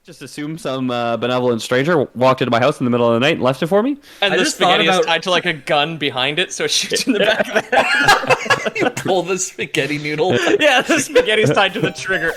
Just assume some benevolent stranger walked into my house in the middle of the night and left it for me. And I the just thought spaghetti is about- tied to like a gun behind it, so it shoots in the back of the head. You pull the spaghetti noodle. Yeah, the spaghetti's tied to the trigger.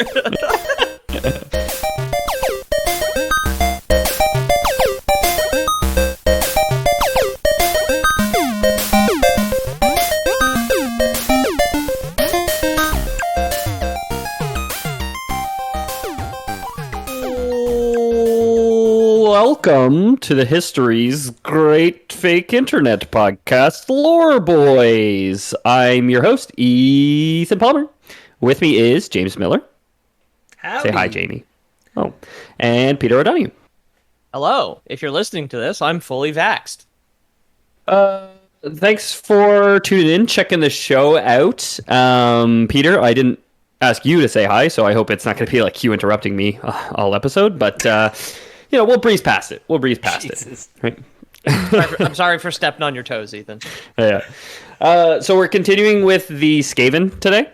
Welcome to the History's Great Fake Internet Podcast, Lore Boys. I'm your host, Ethan Palmer. With me is James Miller. Howdy. Say hi, Jamie. Oh, and Peter O'Donoghue. Hello. If you're listening to this, I'm fully vaxxed. Thanks for tuning in, checking the show out. Peter, I didn't ask you to say hi, so I hope it's not going to be like you interrupting me all episode, but we'll breeze past it. Jesus. Right? I'm sorry for stepping on your toes, Ethan. Yeah. So we're continuing with the Skaven today.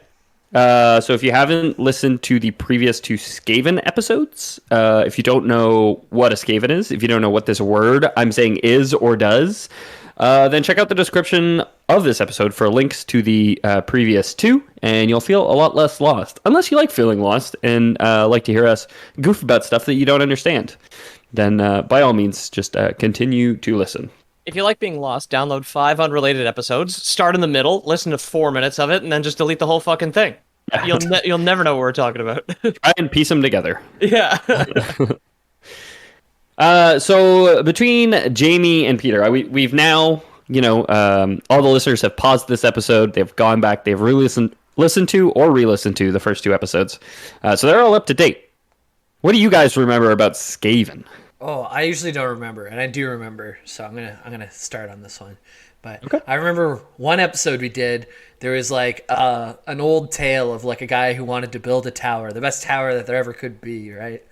So if you haven't listened to the previous two Skaven episodes, if you don't know what a Skaven is, if you don't know what this word I'm saying is or does, then check out the description of this episode for links to the previous two, and you'll feel a lot less lost. Unless you like feeling lost and like to hear us goof about stuff that you don't understand, then by all means, just continue to listen. If you like being lost, download 5 unrelated episodes, start in the middle, listen to 4 minutes of it, and then just delete the whole fucking thing. You'll never know what we're talking about. Try and piece them together. Yeah. So between Jamie and Peter, we've now, all the listeners have paused this episode. They've gone back. They've listened to or re-listened to the first two episodes. So they're all up to date. What do you guys remember about Skaven? Oh, I usually don't remember, and I do remember, so I'm gonna start on this one. But Okay. I remember one episode we did. There was like an old tale of like a guy who wanted to build a tower, the best tower that there ever could be, right?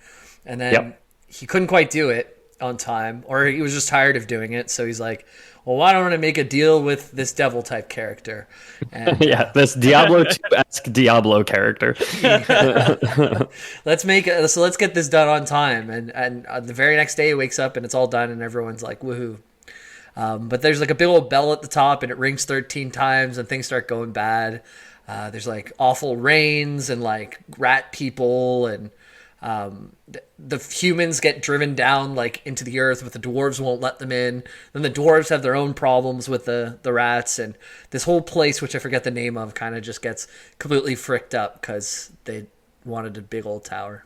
And then he couldn't quite do it on time, or he was just tired of doing it. So he's like, "Well, why don't I make a deal with this devil type character?" And, Yeah, this Diablo 2-esque Diablo character. let's get this done on time. And the very next day he wakes up and it's all done and everyone's like, woohoo. But there's like a big old bell at the top and it rings 13 times and things start going bad. There's like awful rains and like rat people and the humans get driven down like into the earth, but the dwarves won't let them in. Then the dwarves have their own problems with the rats, and this whole place, which I forget the name of, kind of just gets completely fricked up because they wanted a big old tower.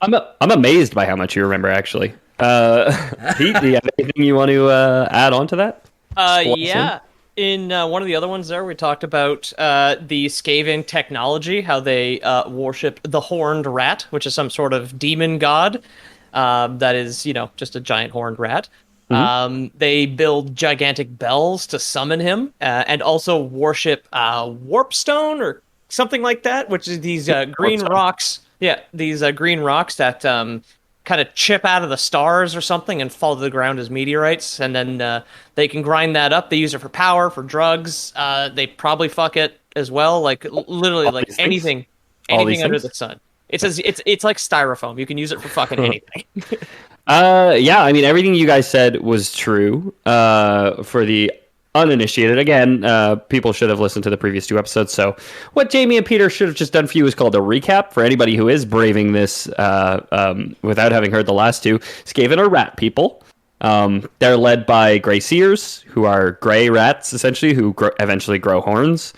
I'm amazed by how much you remember, actually. Pete, do you have anything you want to add on to that? Yeah. In one of the other ones there, we talked about the Skaven technology, how they worship the horned rat, which is some sort of demon god that is, just a giant horned rat. Mm-hmm. They build gigantic bells to summon him, and also worship warpstone or something like that, which is these green rocks. Yeah, these green rocks that kind of chip out of the stars or something and fall to the ground as meteorites, and then they can grind that up. They use it for power, for drugs. They probably fuck it as well, like literally like anything under the sun. It says it's like styrofoam. You can use it for fucking anything. Yeah, I mean, everything you guys said was true. For the uninitiated, again, people should have listened to the previous two episodes. So what Jamie and Peter should have just done for you is called a recap. For anybody who is braving this without having heard the last two, Skaven are rat people. They're led by gray seers, who are gray rats, essentially, who eventually grow horns,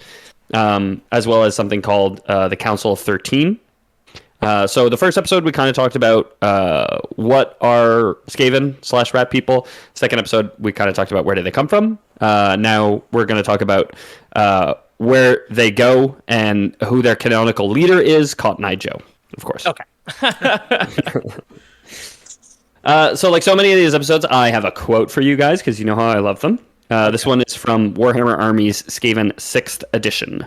as well as something called the Council of 13. So the first episode, we kind of talked about what are Skaven / rat people. Second episode, we kind of talked about where do they come from. Now we're going to talk about where they go and who their canonical leader is, Cotton Eye Joe, of course. Okay. So like so many of these episodes, I have a quote for you guys because you know how I love them. This one is from Warhammer Armies Skaven 6th edition.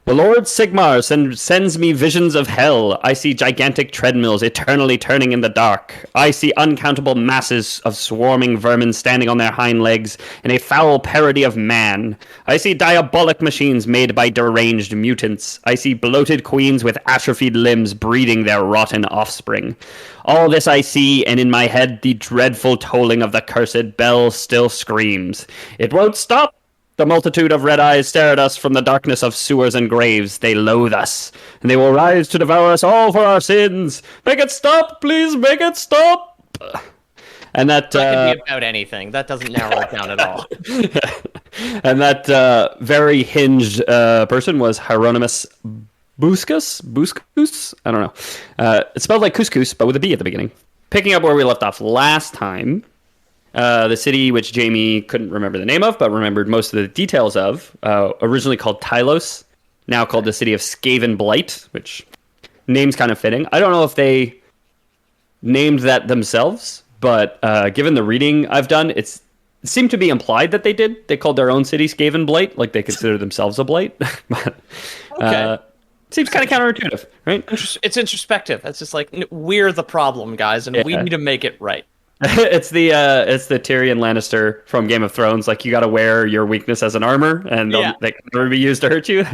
The Lord Sigmar sends me visions of hell. I see gigantic treadmills eternally turning in the dark. I see uncountable masses of swarming vermin standing on their hind legs in a foul parody of man. I see diabolic machines made by deranged mutants. I see bloated queens with atrophied limbs breeding their rotten offspring. All this I see, and in my head the dreadful tolling of the cursed bell still screams. It won't stop! The multitude of red eyes stare at us from the darkness of sewers and graves. They loathe us, and they will rise to devour us all for our sins. Make it stop, please, make it stop. And that could be about anything. That doesn't narrow it down at all. And that very hinged person was Hieronymus Buscus? I don't know. It's spelled like couscous, but with a B at the beginning. Picking up where we left off last time. The city which Jamie couldn't remember the name of, but remembered most of the details of, originally called Tylos, now called the city of Skaven Blight, which name's kind of fitting. I don't know if they named that themselves, but given the reading I've done, it seemed to be implied that they did. They called their own city Skaven Blight, like they consider themselves a blight. But, okay. Seems kind of counterintuitive, right? It's introspective. It's just like, we're the problem, guys, and we need to make it right. It's the Tyrion Lannister from Game of Thrones. Like, you got to wear your weakness as an armor, and they can never be used to hurt you.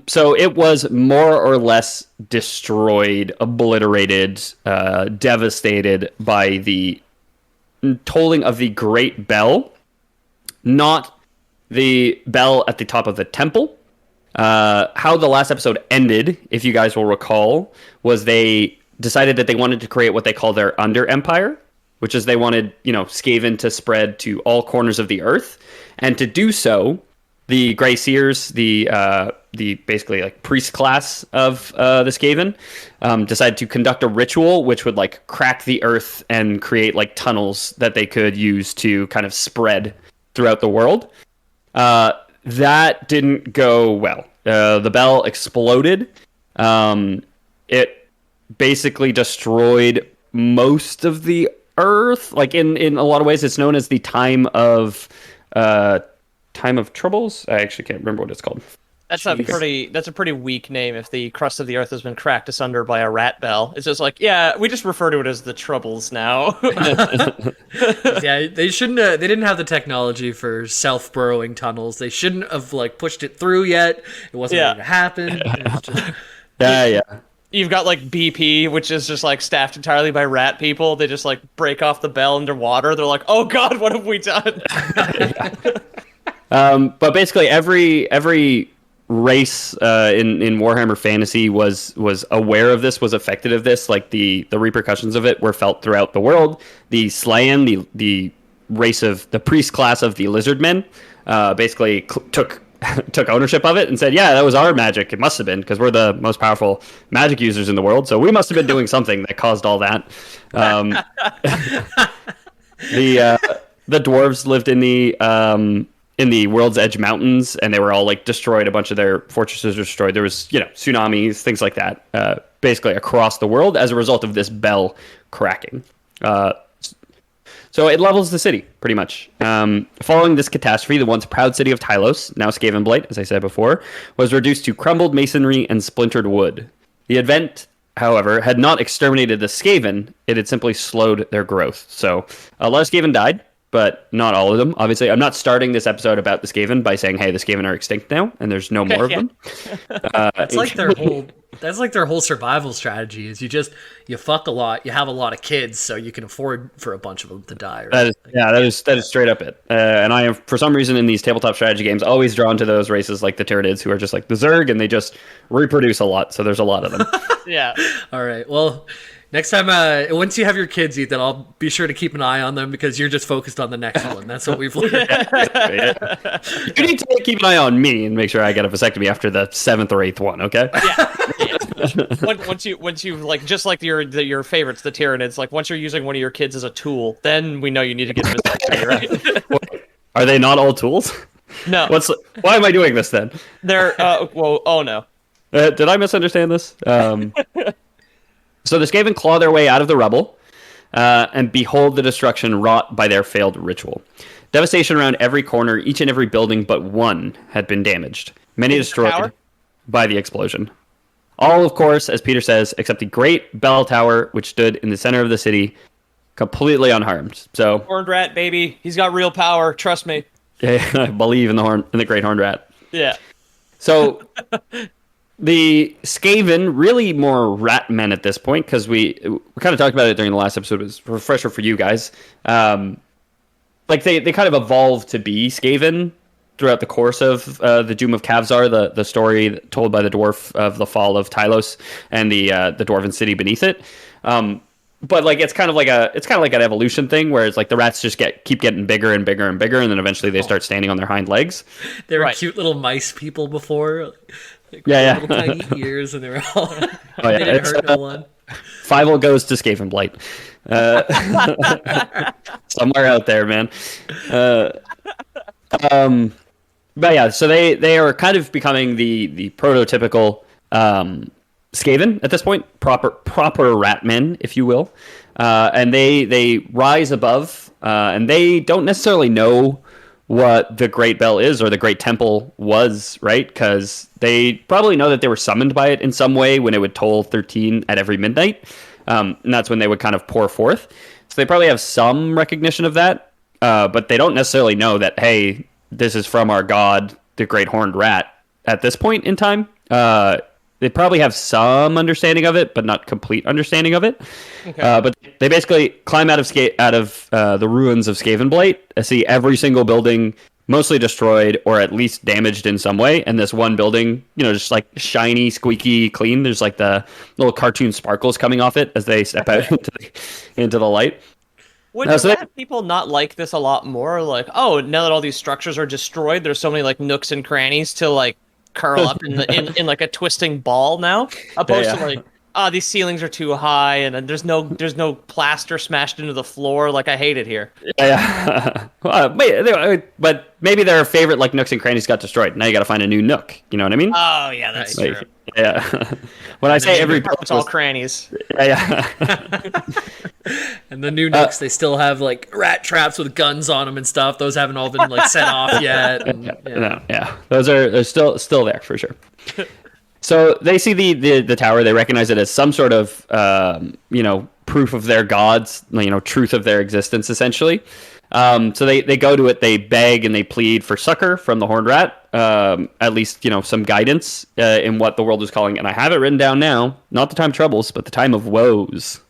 So it was more or less destroyed, obliterated, devastated by the tolling of the Great Bell, not the bell at the top of the temple. How the last episode ended, if you guys will recall, was they decided that they wanted to create what they call their under empire, which is they wanted, Skaven to spread to all corners of the earth. And to do so, the Grey Seers, the basically like priest class of the Skaven, decided to conduct a ritual which would like crack the earth and create like tunnels that they could use to kind of spread throughout the world. That didn't go well. The bell exploded. It basically destroyed most of the earth. Like in a lot of ways, it's known as the time of troubles. I actually can't remember what it's called. That's a pretty weak name. If the crust of the earth has been cracked asunder by a rat bell, it's just like, we just refer to it as the troubles now. Yeah, they shouldn't. They didn't have the technology for self-burrowing tunnels. They shouldn't have pushed it through yet. It wasn't going to happen. It was just... Yeah. You've got like BP, which is just like staffed entirely by rat people. They just like break off the bell underwater. They're like, "Oh God, what have we done?" But basically, every race in Warhammer Fantasy was aware of this, was affected of this. Like the repercussions of it were felt throughout the world. The Slayen, the race of the priest class of the Lizardmen, basically took ownership of it and said, "Yeah, that was our magic. It must have been, because we're the most powerful magic users in the world. So we must have been doing something that caused all that." The dwarves lived in the World's Edge Mountains, and they were all like destroyed. A bunch of their fortresses were destroyed. There was tsunamis, things like that, basically across the world as a result of this bell cracking. So it levels the city, pretty much. Following this catastrophe, the once proud city of Tylos, now Skaven Blight, as I said before, was reduced to crumbled masonry and splintered wood. The event, however, had not exterminated the Skaven, it had simply slowed their growth. So a lot of Skaven died, but not all of them. Obviously, I'm not starting this episode about the Skaven by saying, hey, the Skaven are extinct now, and there's no more of them. That's like their whole survival strategy is you fuck a lot, you have a lot of kids, so you can afford for a bunch of them to die. Right? That is straight up it. And I am, for some reason, in these tabletop strategy games, always drawn to those races like the Tyranids, who are just like the Zerg, and they just reproduce a lot. So there's a lot of them. Yeah. All right. Well, next time, once you have your kids, Ethan, I'll be sure to keep an eye on them because you're just focused on the next one. That's what we've learned. You need to keep an eye on me and make sure I get a vasectomy after the 7th or 8th one, okay? Yeah. Once you like, just like your favorites, the Tyranids, like once you're using one of your kids as a tool, then we know you need to get a vasectomy, right? Are they not all tools? No. Why am I doing this then? They're oh no. Did I misunderstand this? So the Skaven claw their way out of the rubble, and behold the destruction wrought by their failed ritual. Devastation around every corner, each and every building but one had been damaged. Many destroyed by the explosion. All, of course, as Peter says, except the great bell tower, which stood in the center of the city, completely unharmed. So, Horned rat, baby. He's got real power. Trust me. I believe in the great horned rat. Yeah. So, the Skaven, really more ratmen at this point, because we kind of talked about it during the last episode. It was a refresher for you guys. Like they kind of evolved to be Skaven throughout the course of the Doom of Kavzar, the story told by the dwarf of the fall of Tylos and the dwarven city beneath it. But like it's kind of like an evolution thing where it's like the rats just keep getting bigger and bigger and bigger, and then eventually they start standing on their hind legs. They were cute little mice people before. Like little tiny ears, and they were all. They didn't hurt no one. Fievel goes to Skaven Blight. Somewhere out there, man. But yeah, so they are kind of becoming the prototypical Skaven at this point, proper ratmen, if you will, and they rise above, and they don't necessarily know what the Great Bell is or the Great Temple was, right? Because they probably know that they were summoned by it in some way when it would toll 13 at every midnight, and that's when they would kind of pour forth. So they probably have some recognition of that, but they don't necessarily know that, hey, this is from our god, the Great Horned Rat, at this point in time. They probably have some understanding of it, but not complete understanding of it. Okay. But they basically climb out of the ruins of Skaven Blight, see every single building mostly destroyed or at least damaged in some way, and this one building, just like shiny, squeaky clean. There's like the little cartoon sparkles coming off it as they step out into the light. Would a lot of people not like this a lot more? Like, oh, now that all these structures are destroyed, there's so many like nooks and crannies to like curl up in like a twisting ball now, opposed to like, these ceilings are too high and then there's no plaster smashed into the floor. Like, I hate it here. Yeah. But maybe their favorite like nooks and crannies got destroyed. Now you got to find a new nook. You know what I mean? Oh yeah, that's true. Yeah. When I say every it's all crannies. Yeah. And the new nooks, they still have like rat traps with guns on them and stuff. Those haven't all been like set off yet. And, those are still there for sure. So they see the tower. They recognize it as some sort of proof of their gods, truth of their existence essentially. So they go to it. They beg and they plead for succor from the Horned Rat. At least some guidance in what the world is calling. And I have it written down now. Not the time of troubles, but the time of woes.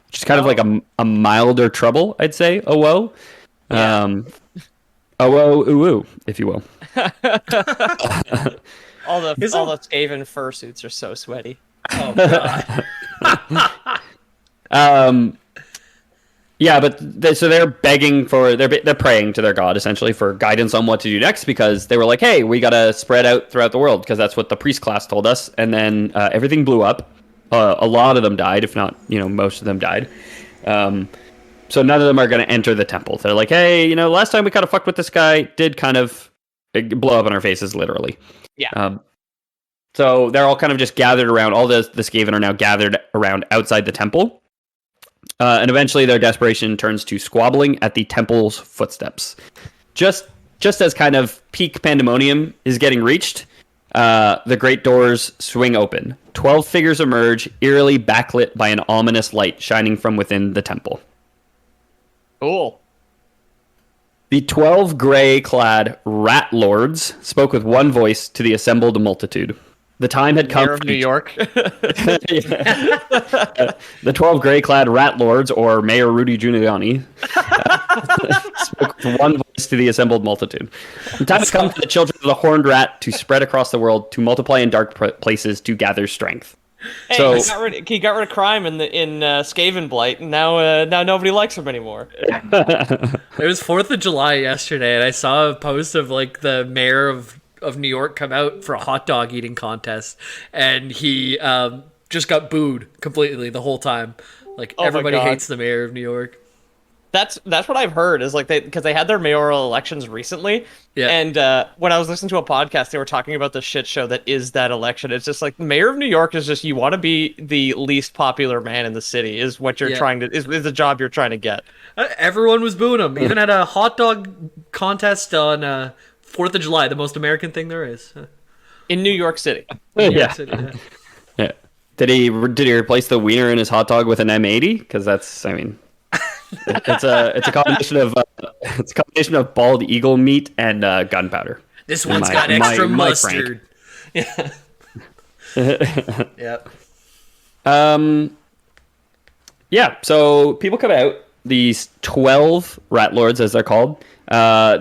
Which is kind of like a milder trouble, I'd say, a woe. A woe, ooh, if you will. all the Skaven fursuits are so sweaty. Oh, God. Yeah, but they're begging they're praying to their god, essentially, for guidance on what to do next, because they were like, hey, we got to spread out throughout the world, because that's what the priest class told us. And then everything blew up. A lot of them died, if not, most of them died. So none of them are going to enter the temple. They're like, hey, last time we kind of fucked with this guy, did kind of blow up in our faces, literally. Yeah. So they're all kind of just gathered around. All the Skaven are now gathered around outside the temple. And eventually their desperation turns to squabbling at the temple's footsteps. Just as kind of peak pandemonium is getting reached, the great doors swing open. 12 figures emerge, eerily backlit by an ominous light shining from within the temple. Cool. The 12 gray-clad rat lords spoke with one voice to the assembled multitude. The time had come. Mayor of New York. The 12 gray-clad rat lords, or Mayor Rudy Giuliani, spoke with one voice to the assembled multitude. The time has come for the children of the Horned Rat to spread across the world, to multiply in dark places, to gather strength. Hey, so he got rid of crime in Skaven Blight, and now nobody likes him anymore. It was 4th of July yesterday, and I saw a post of like the mayor of New York come out for a hot dog eating contest, and he just got booed completely the whole time. Like, everybody hates the mayor of New York. That's what I've heard is like because they had their mayoral elections recently, Yeah. and when I was listening to a podcast, they were talking about the shit show that is that election. It's just like mayor of New York is just you want to be the least popular man in the city is what you're Yeah. trying to is the job you're trying to get. Everyone was booing him. Even at a hot dog contest on 4th of July, the most American thing there is. In New York City. New Yeah. York City, yeah. Yeah. Did he replace the wiener in his hot dog with an M80? Because that's, I mean, it's a combination of bald eagle meat and gunpowder. This one's got extra mustard. Yeah. Yep. Yeah. So people come out. These 12 rat lords, as they're called.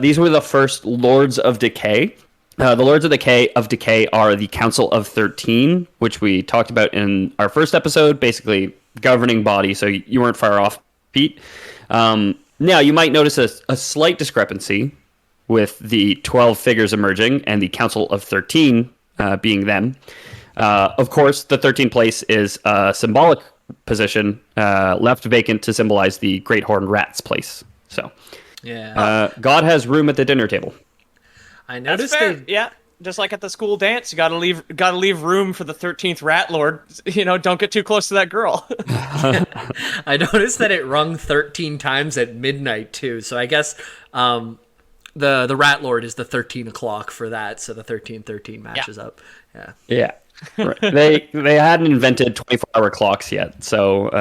These were the first lords of decay. The Lords of Decay are the Council of 13, which we talked about in our first episode, basically governing body, so you weren't far off, Pete. Now, you might notice a slight discrepancy with the 12 figures emerging and the Council of 13 being them. Of course, the 13th place is a symbolic position left vacant to symbolize the Great Horned Rat's place. So, Yeah. God has room at the dinner table. I That's noticed fair. they. Yeah. Just like at the school dance, you gotta leave room for the 13th rat lord. You know, don't get too close to that girl. I noticed that it rung 13 times at midnight too. So I guess the Rat Lord is the 13 o'clock for that. So the 13 matches up. Yeah. Yeah. Right. They hadn't invented 24-hour clocks yet, so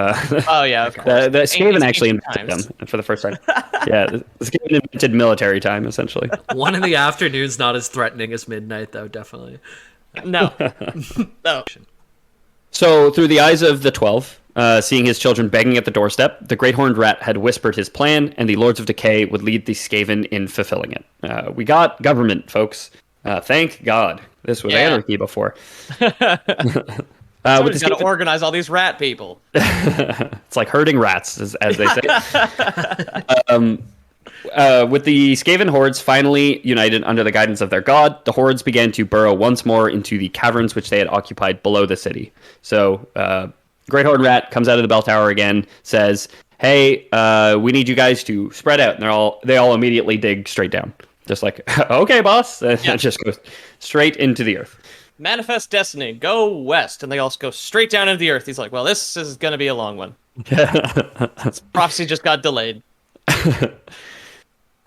Oh yeah, of course. the Skaven actually Ancient invented times. them for the first time. Yeah, the Skaven invented military time essentially. 1 in the afternoon's not as threatening as midnight, though. Definitely. No. No. So through the eyes of the 12, seeing his children begging at the doorstep, the Great Horned Rat had whispered his plan, and the Lords of Decay would lead the Skaven in fulfilling it. We got government, folks. Thank God. This was anarchy before. Somebody's got to organize all these rat people. It's like herding rats, as they say. With the Skaven hordes finally united under the guidance of their god, the hordes began to burrow once more into the caverns which they had occupied below the city. So, Great Horned Rat comes out of the bell tower again, says, "Hey, we need you guys to spread out." And they all immediately dig straight down, just like, "Okay, boss," and it just goes straight into the earth. Manifest destiny, go west, and they all go straight down into the earth. He's like, "Well, this is gonna be a long one." Prophecy just got delayed.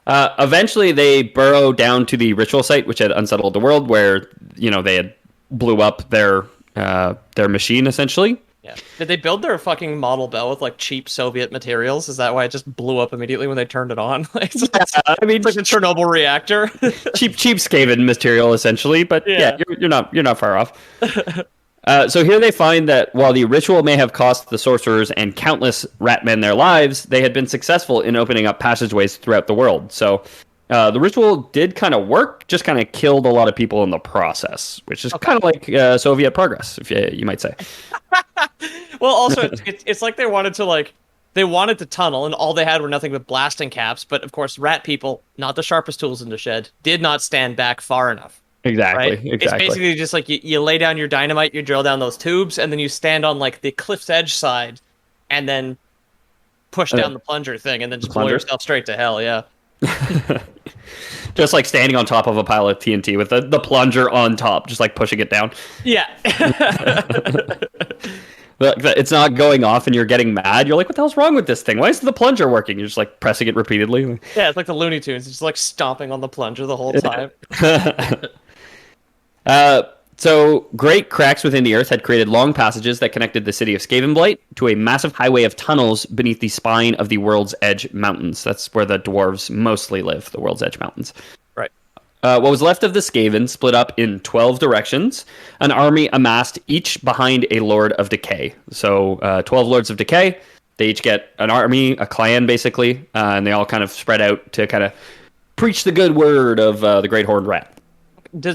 Eventually, they burrow down to the ritual site, which had unsettled the world, where they had blew up their machine essentially. Yeah. Did they build their fucking model bell with like cheap Soviet materials? Is that why it just blew up immediately when they turned it on? It's like a Chernobyl reactor. cheap Skaven material essentially, but yeah, you're not far off. So here they find that while the ritual may have cost the sorcerers and countless ratmen their lives, they had been successful in opening up passageways throughout the world. So the ritual did kind of work, just kind of killed a lot of people in the process, which is kind of like Soviet progress, if you might say. Well, also, it's like they wanted to tunnel, and all they had were nothing but blasting caps. But of course, rat people, not the sharpest tools in the shed, did not stand back far enough. Exactly. Right? It's basically just like you lay down your dynamite, you drill down those tubes, and then you stand on like the cliff's edge side, and then push down the plunger thing, and then just blow yourself straight to hell. Yeah. Just like standing on top of a pile of TNT with the plunger on top, just like pushing it down. Yeah. It's not going off and you're getting mad. You're like, what the hell's wrong with this thing? Why isn't the plunger working? You're just like pressing it repeatedly. Yeah, it's like the Looney Tunes. It's just like stomping on the plunger the whole time. So great cracks within the earth had created long passages that connected the city of Skavenblight to a massive highway of tunnels beneath the spine of the World's Edge Mountains. That's where the dwarves mostly live, the World's Edge Mountains. Right. What was left of the Skaven split up in 12 directions. An army amassed each behind a Lord of Decay. So 12 Lords of Decay. They each get an army, a clan basically, and they all kind of spread out to kind of preach the good word of the Great Horned Rat. Do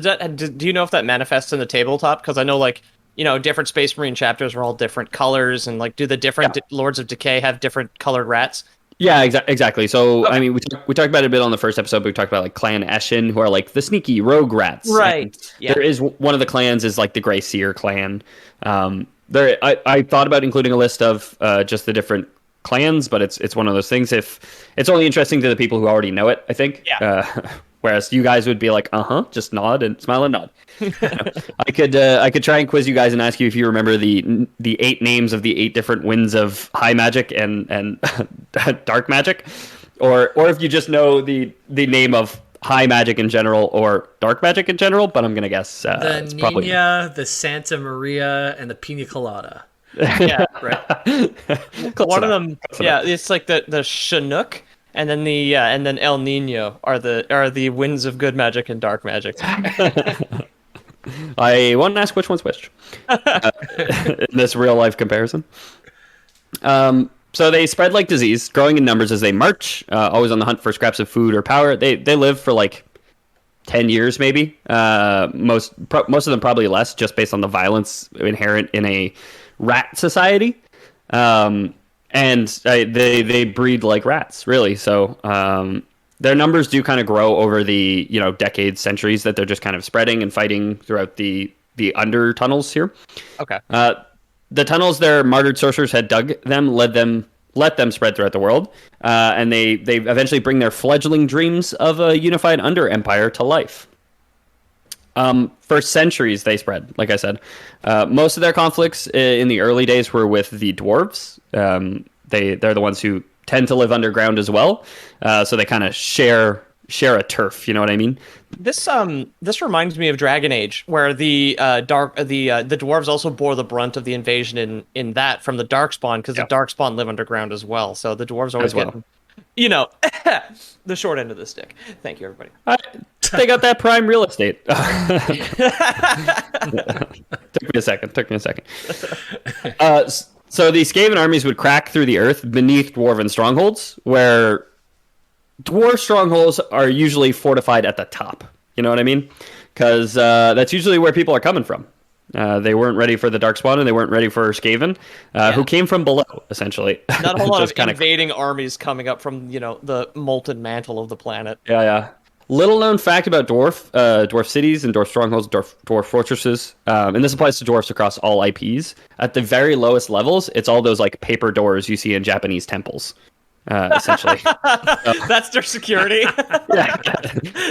you know if that manifests in the tabletop? Because I know, like, different Space Marine chapters are all different colors, and like, do the different Lords of Decay have different colored rats? Yeah, exactly. So, I mean, we talked about it a bit on the first episode, but we talked about like Clan Eshin, who are like the sneaky rogue rats. Right. Yeah. There is one of the clans is like the Grey Seer clan. I thought about including a list of just the different clans, but it's one of those things. If it's only interesting to the people who already know it, I think. Yeah. Whereas you guys would be like, just nod and smile and nod. I could try and quiz you guys and ask you if you remember the 8 names of the 8 different winds of high magic and dark magic, or if you just know the name of high magic in general or dark magic in general. But I'm gonna guess the it's Nina, probably the Santa Maria, and the Pina Colada. Yeah, right. Close One of enough. them, Close yeah, enough. it's like the Chinook, and then and then El Nino are the winds of good magic and dark magic. I want to ask which one's which in this real life comparison. So they spread like disease, growing in numbers as they march, always on the hunt for scraps of food or power. They live for like 10 years maybe. Most of them probably less, just based on the violence inherent in a rat society. And they breed like rats, really. So their numbers do kind of grow over the decades, centuries that they're just kind of spreading and fighting throughout the under tunnels here. Okay. The tunnels their martyred sorcerers had dug them let them spread throughout the world, and they eventually bring their fledgling dreams of a unified under empire to life. For centuries they spread, like I said. Most of their conflicts in the early days were with the dwarves. They're the ones who tend to live underground as well, so they kind of share a turf. You know what I mean? This reminds me of Dragon Age, where the dwarves also bore the brunt of the invasion in that from the Darkspawn, because the Darkspawn live underground as well. So the dwarves always get, the short end of the stick. Thank you, everybody. They got that prime real estate. Took me a second. So the Skaven armies would crack through the earth beneath dwarven strongholds, where dwarf strongholds are usually fortified at the top. You know what I mean? Because that's usually where people are coming from. They weren't ready for the Darkspawn, and they weren't ready for Skaven, who came from below, essentially. Not a whole lot of invading armies coming up from, the molten mantle of the planet. Yeah. Little known fact about dwarf cities and dwarf strongholds, dwarf fortresses, and this applies to dwarfs across all IPs. At the very lowest levels, it's all those like paper doors you see in Japanese temples. Essentially. That's their security. Yeah.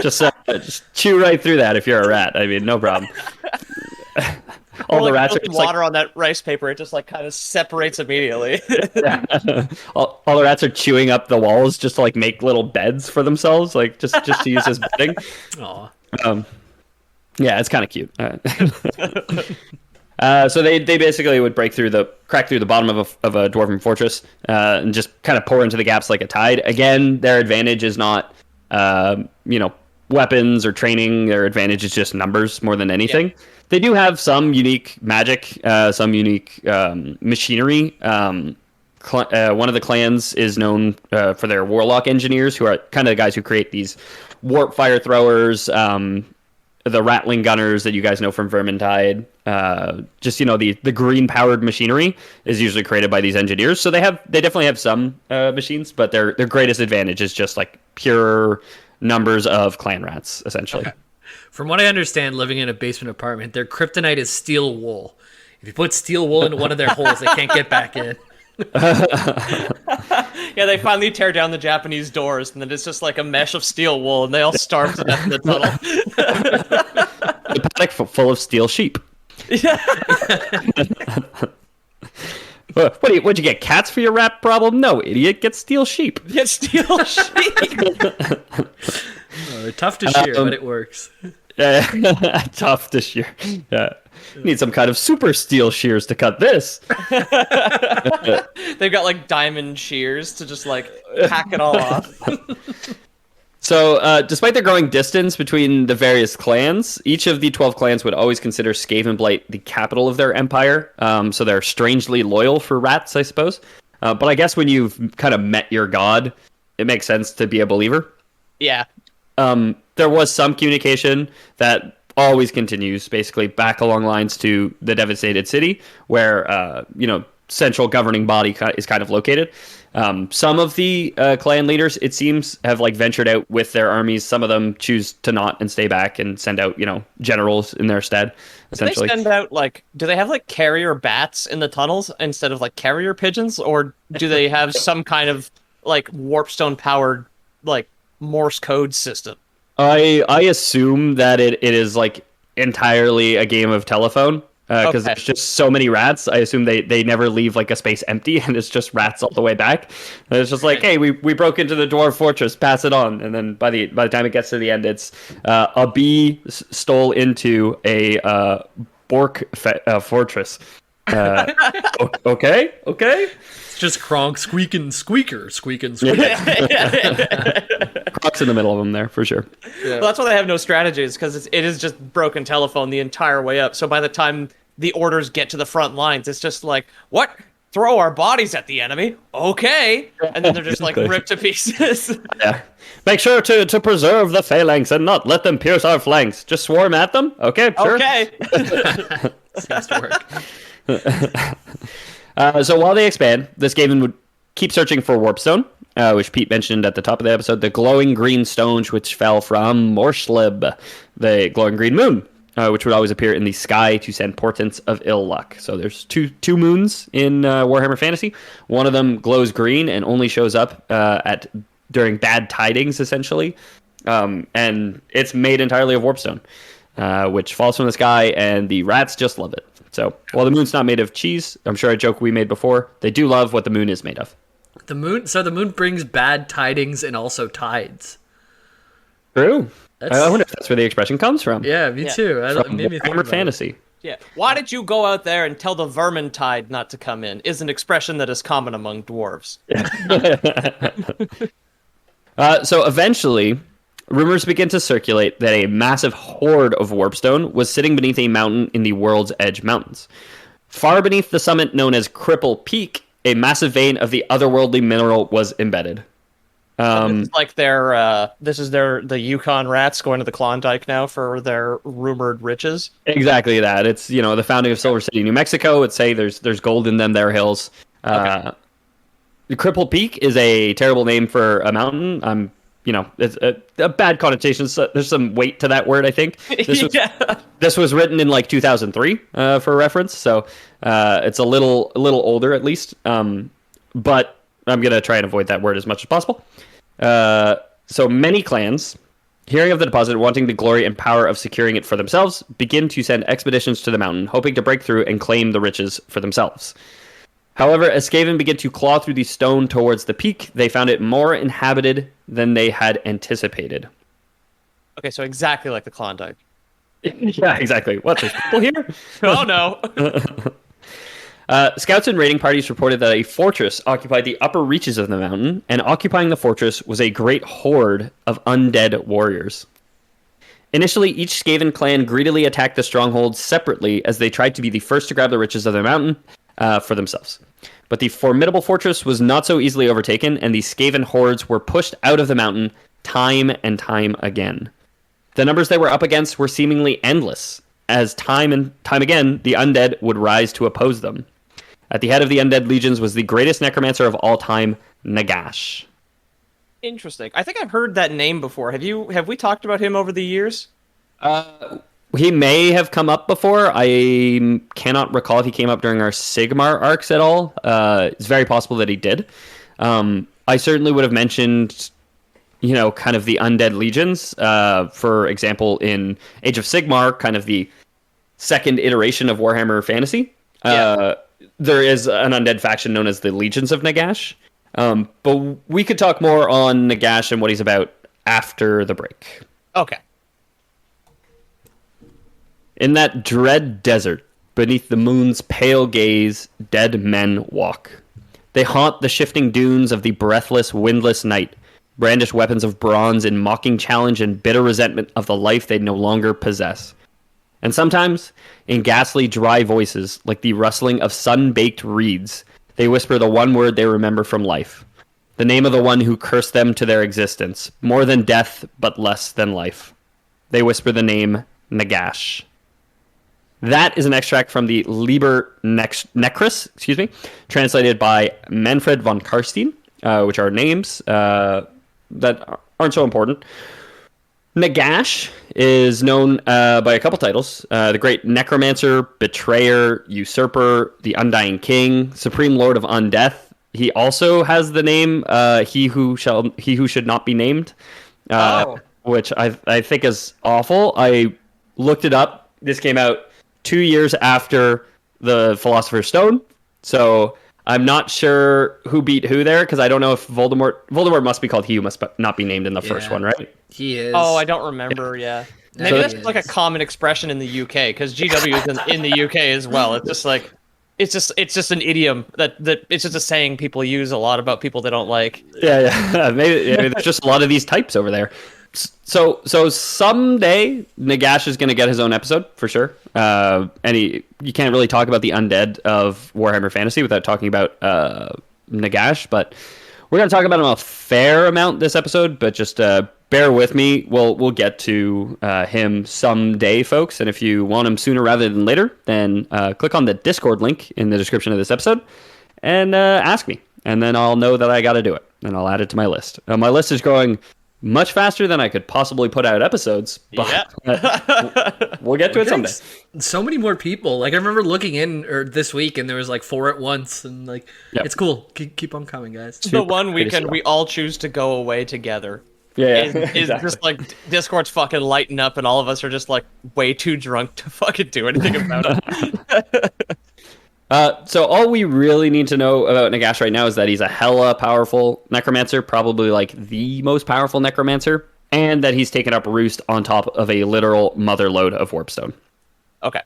Just chew right through that if you're a rat. I mean, no problem. All the rats are just water on that rice paper. It just like kind of separates immediately. Yeah. All the rats are chewing up the walls just to like make little beds for themselves, like just to use as bedding. Aw. Yeah, it's kind of cute. So they basically would crack through the bottom of a dwarven fortress and just kind of pour into the gaps like a tide. Again, their advantage is not weapons or training. Their advantage is just numbers more than anything. Yeah. They do have some unique magic, some unique machinery. One of the clans is known for their warlock engineers, who are kind of the guys who create these warp fire throwers, the rattling gunners that you guys know from Vermintide. The green powered machinery is usually created by these engineers. So they definitely have some machines, but their greatest advantage is just like pure numbers of clan rats, essentially. Okay. From what I understand, living in a basement apartment, their kryptonite is steel wool. If you put steel wool into one of their holes, they can't get back in. Yeah, they finally tear down the Japanese doors, and then it's just like a mesh of steel wool, and they all starve to death in the tunnel. The paddock full of steel sheep. Yeah. What'd you get? Cats for your rat problem? No, idiot. Get steel sheep. Get steel sheep. They're tough to shear, but it works. Tough to shear. Yeah. Need some kind of super steel shears to cut this. They've got like diamond shears to just like hack it all off. So, despite the growing distance between the various clans, each of the 12 clans would always consider Skavenblight the capital of their empire. So they're strangely loyal for rats, I suppose. But I guess when you've kind of met your god, it makes sense to be a believer. Yeah. There was some communication that always continues, basically back along lines to the devastated city, where central governing body is kind of located. Some of the clan leaders, it seems, have like ventured out with their armies. Some of them choose to not and stay back and send out, generals in their stead. Essentially, Do they send out do they have like carrier bats in the tunnels instead of like carrier pigeons, or do they have some kind of like warpstone powered like Morse code system? I assume that it is like entirely a game of telephone. Because there's just so many rats. I assume they never leave like a space empty, and it's just rats all the way back. And it's just like, hey, we broke into the dwarf fortress, pass it on. And then by the time it gets to the end, it's a bee stole into a Bork fortress. Okay. It's just Kronk squeaking. Crocs in the middle of them there for sure. Well, that's why they have no strategies, because it is just broken telephone the entire way up. So by the time the orders get to the front lines, it's just like, what? Throw our bodies at the enemy? Okay. And then they're just like ripped to pieces. Yeah. Make sure to preserve the phalanx and not let them pierce our flanks. Just swarm at them? Okay, sure. Okay. Seems to work. So while they expand, this Skaven would keep searching for warpstone, which Pete mentioned at the top of the episode, the glowing green stones which fell from Morslib, the glowing green moon, which would always appear in the sky to send portents of ill luck. So there's two moons in Warhammer Fantasy. One of them glows green and only shows up during bad tidings, essentially. And it's made entirely of warpstone, which falls from the sky, and the rats just love it. So while the moon's not made of cheese, I'm sure a joke we made before, they do love what the moon is made of. The moon brings bad tidings and also tides. True. I wonder if that's where the expression comes from. Yeah, me too. It made me think Warhammer Fantasy. Yeah. Why did you go out there and tell the vermintide not to come in? Is an expression that is common among dwarves. So eventually, rumors begin to circulate that a massive hoard of warpstone was sitting beneath a mountain in the World's Edge Mountains. Far beneath the summit known as Cripple Peak, a massive vein of the otherworldly mineral was embedded. This is like the Yukon rats going to the Klondike now for their rumored riches. Exactly that. It's, the founding of Silver City, New Mexico. Would say there's gold in them there hills. Okay. Cripple Peak is a terrible name for a mountain. It's a bad connotation. So there's some weight to that word, I think. This was written in like 2003 for reference, so it's a little older at least. But I'm gonna try and avoid that word as much as possible. So many clans, hearing of the deposit, wanting the glory and power of securing it for themselves, begin to send expeditions to the mountain, hoping to break through and claim the riches for themselves. However, as Skaven began to claw through the stone towards the peak, they found it more inhabited than they had anticipated. Okay, so exactly like the Klondike. Yeah, exactly. What, there's people here? Oh, no. Scouts and raiding parties reported that a fortress occupied the upper reaches of the mountain, and occupying the fortress was a great horde of undead warriors. Initially, each Skaven clan greedily attacked the stronghold separately as they tried to be the first to grab the riches of the mountain for themselves. But the formidable fortress was not so easily overtaken, and the Skaven hordes were pushed out of the mountain time and time again. The numbers they were up against were seemingly endless, as time and time again, the undead would rise to oppose them. At the head of the undead legions was the greatest necromancer of all time, Nagash. Interesting. I think I've heard that name before. Have we talked about him over the years? He may have come up before. I cannot recall if he came up during our Sigmar arcs at all. It's very possible that he did. I certainly would have mentioned, kind of the undead legions. For example, in Age of Sigmar, kind of the second iteration of Warhammer Fantasy, there is an undead faction known as the Legions of Nagash. But we could talk more on Nagash and what he's about after the break. Okay. In that dread desert, beneath the moon's pale gaze, dead men walk. They haunt the shifting dunes of the breathless, windless night, brandish weapons of bronze in mocking challenge and bitter resentment of the life they no longer possess. And sometimes, in ghastly, dry voices, like the rustling of sun-baked reeds, they whisper the one word they remember from life, the name of the one who cursed them to their existence, more than death, but less than life. They whisper the name Nagash. That is an extract from the Liber Necris, translated by Manfred von Karstein, which are names that aren't so important. Nagash is known by a couple titles: the Great Necromancer, Betrayer, Usurper, the Undying King, Supreme Lord of Undeath. He also has the name He Who Should Not Be Named, which I think is awful. I looked it up. This came out 2 years after the Philosopher's Stone, so I'm not sure who beat who there, because I don't know if Voldemort must be called He Who Must Not Be Named in the first one, right? He is. Oh, I don't remember. Yeah, maybe that's like a common expression in the UK, because GW is in the UK as well. It's just like it's just an idiom that it's just a saying people use a lot about people they don't like. Yeah. Maybe there's just a lot of these types over there. So someday Nagash is going to get his own episode for sure. And you can't really talk about the undead of Warhammer Fantasy without talking about Nagash, but we're going to talk about him a fair amount this episode. But just bear with me. We'll get to him someday, folks. And if you want him sooner rather than later, then click on the Discord link in the description of this episode and ask me, and then I'll know that I got to do it, and I'll add it to my list. My list is growing much faster than I could possibly put out episodes, but we'll get to it someday. So many more people. Like, I remember looking in this week, and there was like 4 at once, and like, It's cool. Keep on coming, guys. The one weekend we all choose to go away together. Is exactly. Just like Discord's fucking lighting up, and all of us are just like way too drunk to fucking do anything about it. So all we really need to know about Nagash right now is that he's a hella powerful necromancer, probably like the most powerful necromancer, and that he's taken up roost on top of a literal motherlode of warpstone. Okay.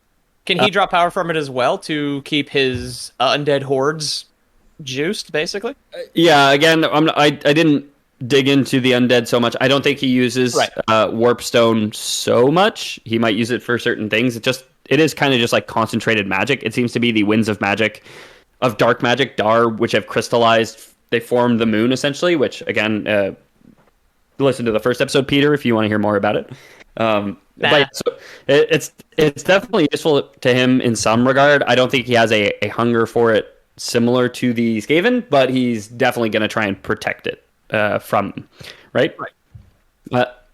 Can he draw power from it as well to keep his undead hordes juiced, basically? Yeah, again, I didn't dig into the undead so much. I don't think he uses warpstone so much. He might use it for certain things. It is kind of just like concentrated magic. It seems to be the winds of magic, of dark magic, Dar, which have crystallized. They formed the moon, essentially, which, again, listen to the first episode, Peter, if you want to hear more about it. But so it's definitely useful to him in some regard. I don't think he has a hunger for it similar to the Skaven, but he's definitely going to try and protect it from them, right?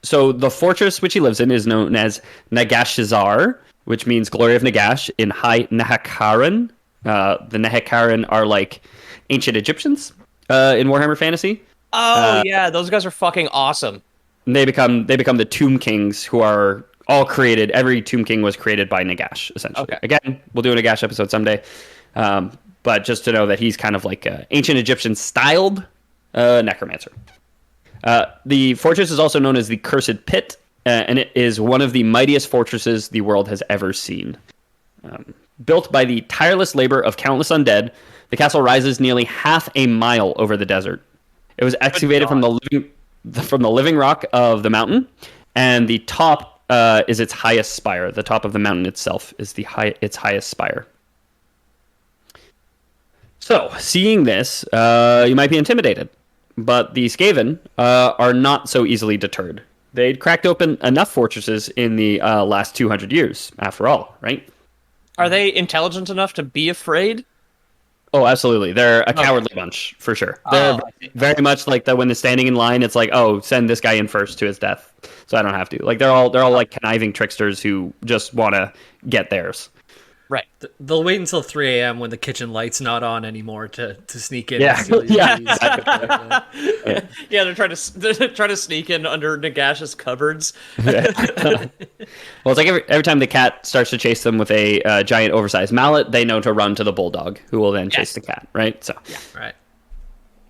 So the fortress which he lives in is known as Nagashizzar, which means Glory of Nagash in High Nehekaran. The Nehekaran are like ancient Egyptians in Warhammer Fantasy. Oh, yeah, those guys are fucking awesome. And they become the Tomb Kings, who are all created. Every Tomb King was created by Nagash, essentially. Okay. Again, we'll do a Nagash episode someday. But just to know that he's kind of like ancient Egyptian styled necromancer. The fortress is also known as the Cursed Pit, and it is one of the mightiest fortresses the world has ever seen. Built by the tireless labor of countless undead, the castle rises nearly half a mile over the desert. It was excavated from the living rock of the mountain, and the top is its highest spire. The top of the mountain itself is its highest spire. So, seeing this, you might be intimidated, but the Skaven are not so easily deterred. They'd cracked open enough fortresses in the last 200 years, after all, right? Are they intelligent enough to be afraid? Oh, absolutely. They're a cowardly bunch, for sure. They're very much like that when they're standing in line, it's like, oh, send this guy in first to his death, so I don't have to. Like, they're all like conniving tricksters who just want to get theirs. Right. They'll wait until 3 a.m. when the kitchen light's not on anymore to sneak in. Yeah, yeah. They're trying to sneak in under Nagash's cupboards. Well, it's like every time the cat starts to chase them with a giant oversized mallet, they know to run to the bulldog, who will then chase the cat. Right. So. Yeah. Right.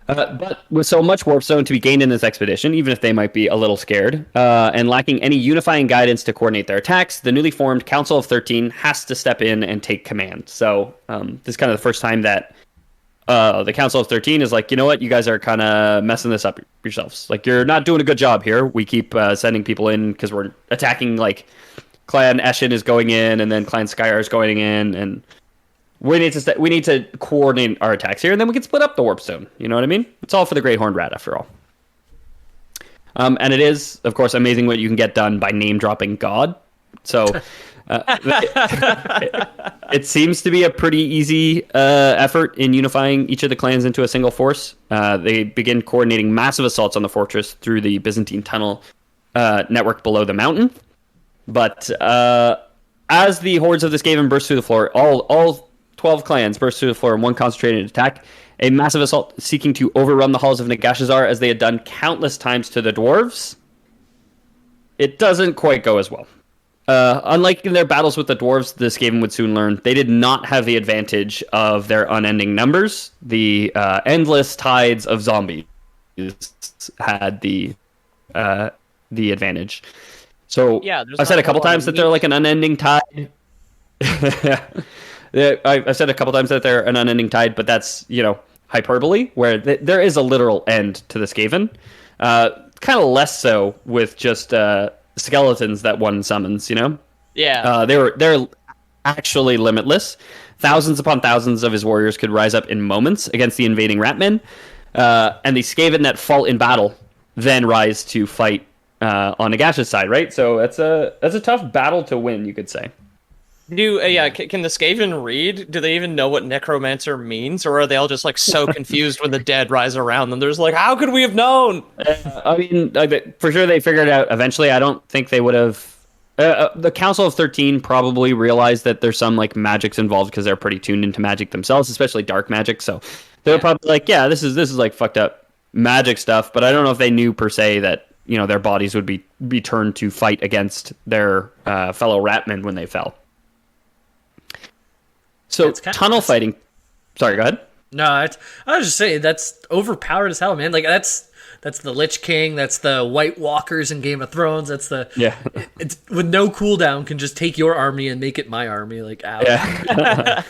But with so much warpstone to be gained in this expedition, even if they might be a little scared, and lacking any unifying guidance to coordinate their attacks, the newly formed Council of 13 has to step in and take command. So this is kind of the first time that the Council of 13 is like, you know what, you guys are kind of messing this up yourselves. Like, you're not doing a good job here. We keep sending people in because we're attacking, like, Clan Eshin is going in, and then Clan Skyar is going in, and we need to coordinate our attacks here, and then we can split up the warpstone. You know what I mean? It's all for the Great Horned Rat, after all. And it is, of course, amazing what you can get done by name-dropping God. So It seems to be a pretty easy effort in unifying each of the clans into a single force. They begin coordinating massive assaults on the fortress through the Byzantine tunnel network below the mountain. But as the hordes of the Skaven burst through the floor, all 12 clans burst through the floor in one concentrated attack. A massive assault seeking to overrun the halls of Nagashizzar as they had done countless times to the dwarves. It doesn't quite go as well. Unlike in their battles with the dwarves, the Skaven would soon learn they did not have the advantage of their unending numbers. The endless tides of zombies had the advantage. So Yeah, I've said a couple times that they're like an unending tide. I've said a couple times that they're an unending tide, but that's, hyperbole, where there is a literal end to the Skaven. Kind of less so with just skeletons that one summons, Yeah. They're actually limitless. Thousands upon thousands of his warriors could rise up in moments against the invading ratmen, and the Skaven that fall in battle then rise to fight on Nagash's side, right? So that's a tough battle to win, you could say. Can the Skaven read? Do they even know what necromancer means, or are they all just like so confused when the dead rise around them? They're just like, how could we have known? I mean, for sure they figured it out eventually. I don't think they would have. The Council of 13 probably realized that there's some like magics involved because they're pretty tuned into magic themselves, especially dark magic. So they're probably like, yeah, this is like fucked up magic stuff. But I don't know if they knew per se that their bodies would be turned to fight against their fellow ratmen when they fell. So tunnel fighting. Sorry, go ahead. No, I was just saying that's overpowered as hell, man. Like that's the Lich King, that's the White Walkers in Game of Thrones. That's it's with no cooldown can just take your army and make it my army. Like, ow. Yeah.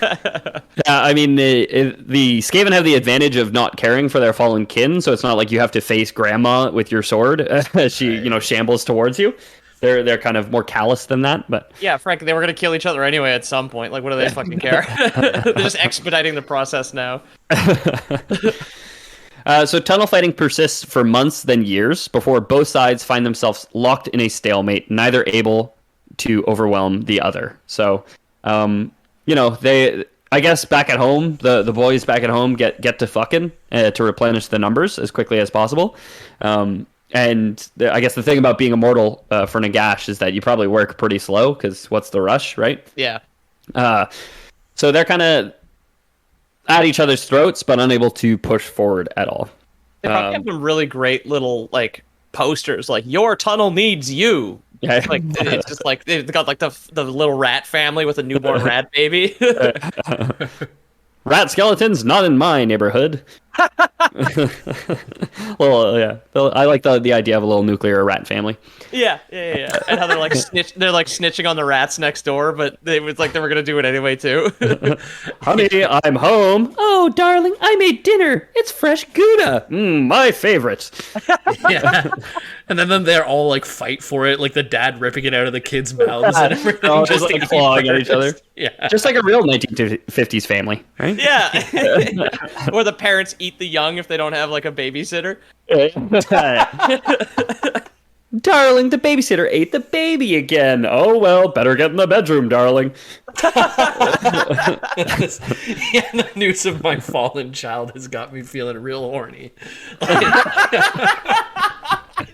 I mean, the Skaven have the advantage of not caring for their fallen kin, so it's not like you have to face Grandma with your sword as she shambles towards you. They're kind of more callous than that, but yeah, frankly, they were gonna kill each other anyway at some point. Like, what do they fucking care? They're just expediting the process now. So tunnel fighting persists for months, then years, before both sides find themselves locked in a stalemate, neither able to overwhelm the other. So, I guess back at home, the boys back at home get to fucking to replenish the numbers as quickly as possible. And I guess the thing about being immortal for Nagash is that you probably work pretty slow because what's the rush, right? Yeah. So they're kind of at each other's throats, but unable to push forward at all. They probably have some really great little like posters, like "Your tunnel needs you." Yeah. Like it's just like they've got like the little rat family with a newborn rat baby. Rat skeletons not in my neighborhood. Well, yeah, I like the idea of a little nuclear rat family. Yeah. And how they're like snitching on the rats next door, but they were gonna do it anyway too. Honey, I'm home. Oh, darling, I made dinner. It's fresh Gouda. My favorite. Yeah. And then they're all like fight for it, like the dad ripping it out of the kids' mouths and everything, just like clawing at each other. Yeah, just like a real 1950s family, right? Yeah. Or the parents eat the young if they don't have like a babysitter. Darling, the babysitter ate the baby again. Oh well, better get in the bedroom, darling. Yeah, the news of my fallen child has got me feeling real horny.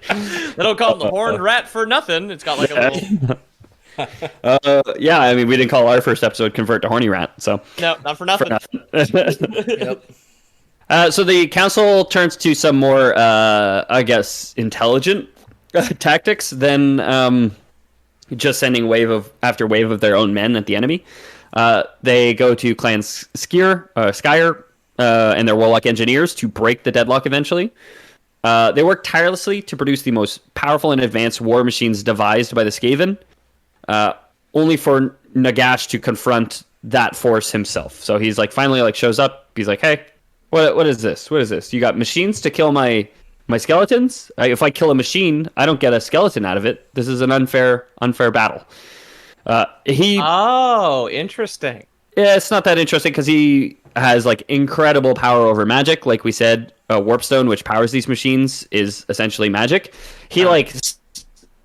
They don't call him the horned rat for nothing. It's got like a little. Yeah, I mean, we didn't call our first episode "Convert to Horny Rat," so No, not for nothing. Yep. So the council turns to some more, I guess, intelligent tactics than just sending wave after wave of their own men at the enemy. They go to Clan Skyer, and their warlock engineers to break the deadlock eventually. They work tirelessly to produce the most powerful and advanced war machines devised by the Skaven, only for Nagash to confront that force himself. So he's like, finally like shows up. He's like, hey, what is this? What is this? You got machines to kill my skeletons? If I kill a machine, I don't get a skeleton out of it. This is an unfair battle. Oh, interesting. Yeah, it's not that interesting because he has like incredible power over magic. Like we said, Warpstone, which powers these machines, is essentially magic. He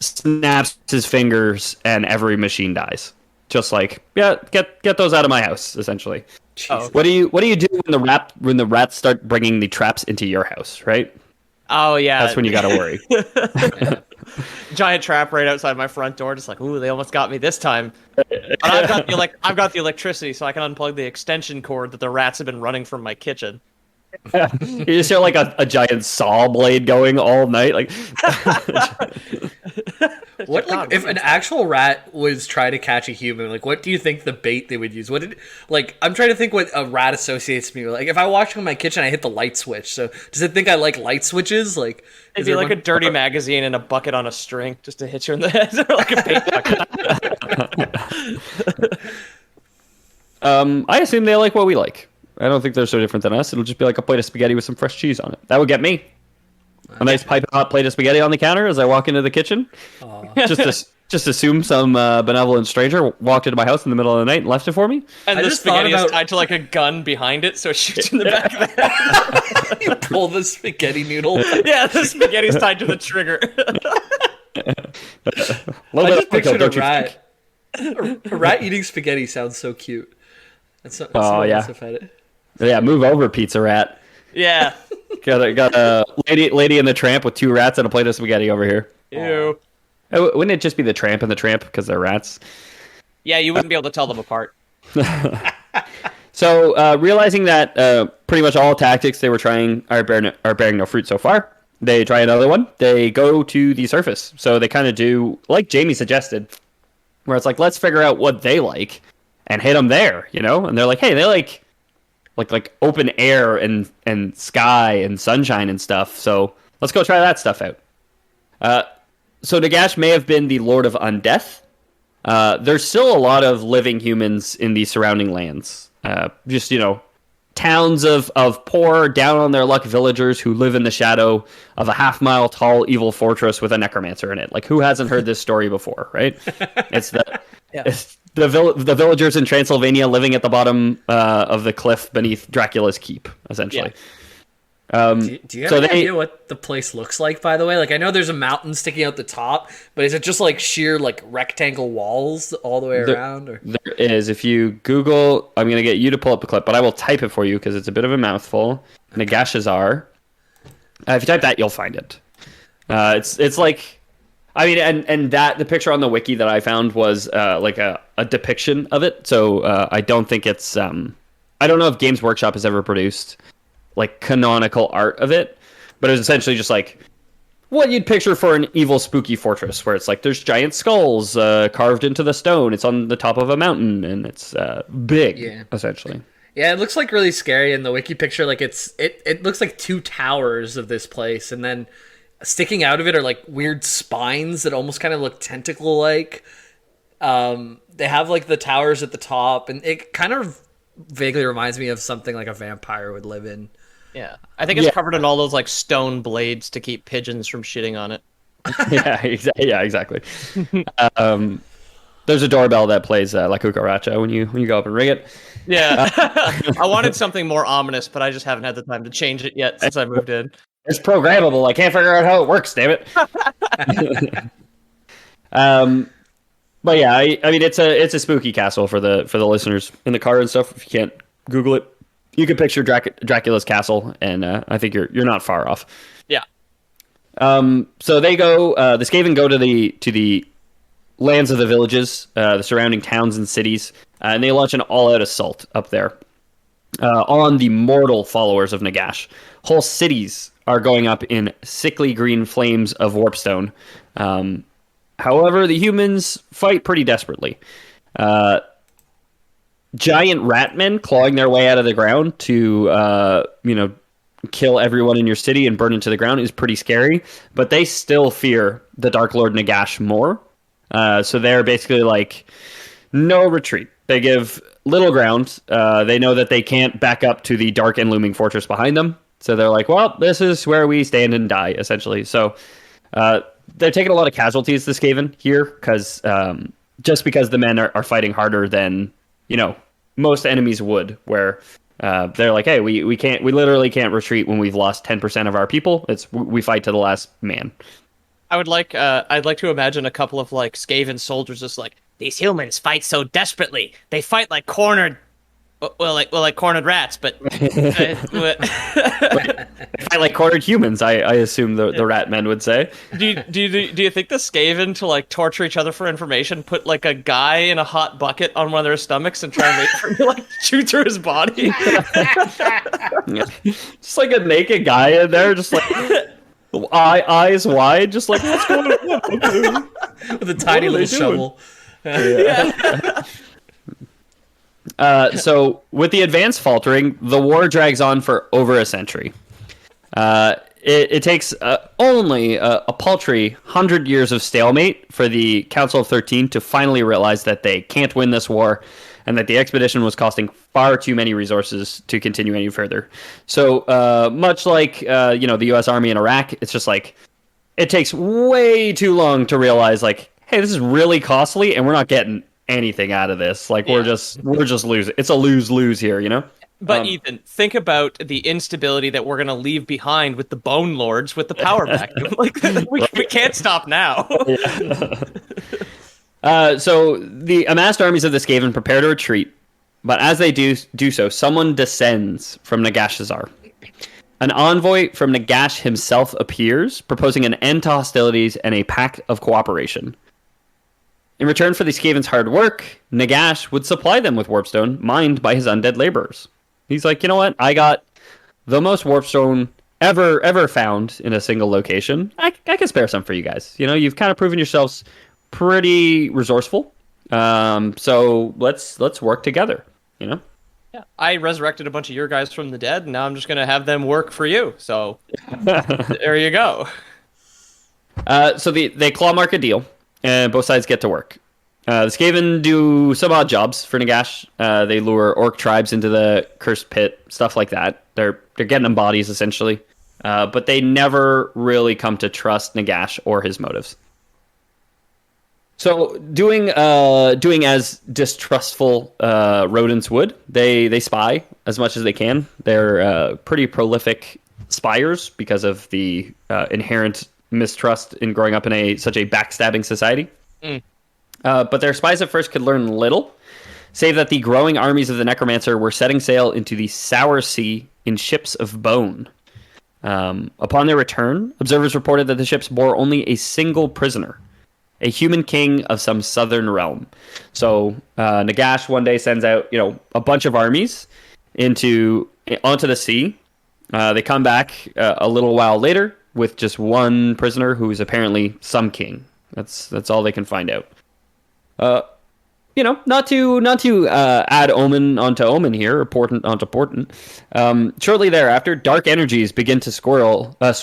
snaps his fingers and every machine dies. just like, yeah, get those out of my house, essentially. Oh, What do you do when the rats start bringing the traps into your house, right? oh yeah. That's when you gotta worry. Giant trap right outside my front door, just like, ooh, they almost got me this time. But I've got the electricity, so I can unplug the extension cord that the rats have been running from my kitchen. You just hear like a giant saw blade going all night, like. What, like, if an actual rat was trying to catch a human, like, what do you think the bait they would use? I'm trying to think what a rat associates me with. Like, if I walk in my kitchen, I hit the light switch. So, does it think I like light switches? Like, It'd be like a dirty magazine and a bucket on a string just to hit you in the head, or like a paint bucket. I assume they like what we like. I don't think they're so different than us. It'll just be like a plate of spaghetti with some fresh cheese on it. That would get me. A nice piping hot plate of spaghetti on the counter as I walk into the kitchen. Just assume some benevolent stranger walked into my house in the middle of the night and left it for me. And the spaghetti is tied to like a gun behind it, so it shoots in the back of the head. You pull the spaghetti noodle. Yeah, the spaghetti's tied to the trigger. I just pictured a rat. A rat eating spaghetti sounds so cute. That's yeah. it. Yeah, move over, pizza rat. Yeah. Got a lady in the tramp with 2 rats and a plate of spaghetti over here. Ew. Wouldn't it just be the tramp and the tramp because they're rats? Yeah, you wouldn't be able to tell them apart. So, realizing that pretty much all tactics they were trying are bearing no fruit so far, they try another one. They go to the surface. So they kind of do like Jamie suggested, where it's like, let's figure out what they like and hit them there, you know? And they're like, hey, they like open air and sky and sunshine and stuff. So let's go try that stuff out. So Nagash may have been the Lord of Undeath. There's still a lot of living humans in the surrounding lands. Just, towns of poor, down on their luck villagers who live in the shadow of a half-mile tall evil fortress with a necromancer in it. Like, who hasn't heard this story before, right? It's the villagers in Transylvania living at the bottom of the cliff beneath Dracula's keep, essentially. Yeah. Do you have any idea what the place looks like, by the way? Like, I know there's a mountain sticking out the top, but is it just like sheer like rectangle walls all the way around? Or? There is. If you Google, I'm going to get you to pull up a clip, but I will type it for you because it's a bit of a mouthful. Nagashizzar. If you type that, you'll find it. It's like, I mean, and that the picture on the wiki that I found was like a depiction of it. So I don't think it's I don't know if Games Workshop has ever produced like canonical art of it, but it was essentially just like what you'd picture for an evil spooky fortress, where it's like there's giant skulls carved into the stone, it's on the top of a mountain, and it's big, essentially. Yeah, it looks like really scary in the wiki picture. Like it looks like 2 towers of this place, and then sticking out of it are like weird spines that almost kind of look tentacle like. They have like the towers at the top, and it kind of vaguely reminds me of something like a vampire would live in. Yeah, I think it's covered in all those like stone blades to keep pigeons from shitting on it. Yeah, exactly. There's a doorbell that plays La Cucaracha when you go up and ring it. Yeah, I wanted something more ominous, but I just haven't had the time to change it yet since I moved in. It's programmable. I can't figure out how it works. Damn it. But yeah, I mean it's a spooky castle for the listeners in the car and stuff. If you can't Google it, you can picture Dracula's castle, and I think you're not far off. Yeah. So they go. The Skaven go to the lands of the villages, the surrounding towns and cities, and they launch an all-out assault up there on the mortal followers of Nagash. Whole cities are going up in sickly green flames of warpstone. However, the humans fight pretty desperately. Giant ratmen clawing their way out of the ground to, kill everyone in your city and burn into the ground is pretty scary. But they still fear the Dark Lord Nagash more. So they're basically like, no retreat. They give little ground. They know that they can't back up to the dark and looming fortress behind them. So they're like, well, this is where we stand and die, essentially. So they're taking a lot of casualties, the Skaven, here, because just because the men are fighting harder than, most enemies would, where they're like, hey, we literally can't retreat when we've lost 10% of our people. We fight to the last man. I'd like to imagine a couple of like Skaven soldiers just like, these humans fight so desperately. They fight like cornered, like cornered rats, but They fight like cornered humans, I assume the ratmen would say. do you think the Skaven, to like torture each other for information, put like a guy in a hot bucket on one of their stomachs and try and wait for him to like shoot through his body? Just like a naked guy in there, just like eyes wide, just like, what's going on? With a tiny little shovel. So with the advance faltering, the war drags on for over a century. It takes only a paltry 100 years of stalemate for the Council of 13 to finally realize that they can't win this war and that the expedition was costing far too many resources to continue any further. So much like the U.S. Army in Iraq, it's just like it takes way too long to realize like, hey, this is really costly and we're not getting anything out of this. Like we're just losing. It's a lose-lose here, you know? But Ethan, think about the instability that we're going to leave behind with the Bone Lords with the power vacuum. Like we can't stop now. So the amassed armies of the Skaven prepare to retreat, but as they do so, someone descends from Nagashizzar. An envoy from Nagash himself appears, proposing an end to hostilities and a pact of cooperation. In return for the Skaven's hard work, Nagash would supply them with warpstone mined by his undead laborers. He's like, you know what? I got the most warpstone ever found in a single location. I can spare some for you guys. You know, you've kind of proven yourselves pretty resourceful. So let's work together. You know. Yeah, I resurrected a bunch of your guys from the dead, and now I'm just going to have them work for you. So there you go. So they claw mark a deal, and both sides get to work. The Skaven do some odd jobs for Nagash. They lure orc tribes into the cursed pit, stuff like that. They're getting them bodies, essentially. But they never really come to trust Nagash or his motives. So doing as distrustful rodents would, they spy as much as they can. They're pretty prolific spiers because of the inherent mistrust in growing up in such a backstabbing society. But their spies at first could learn little, save that the growing armies of the necromancer were setting sail into the Sour Sea in ships of bone. Upon their return, observers reported that the ships bore only a single prisoner, a human king of some southern realm. So Nagash one day sends out, a bunch of armies onto the sea. They come back a little while later with just one prisoner who is apparently some king. That's all they can find out. Not to add omen onto omen here, or portent onto portent. Shortly thereafter, dark energies begin to swirl, above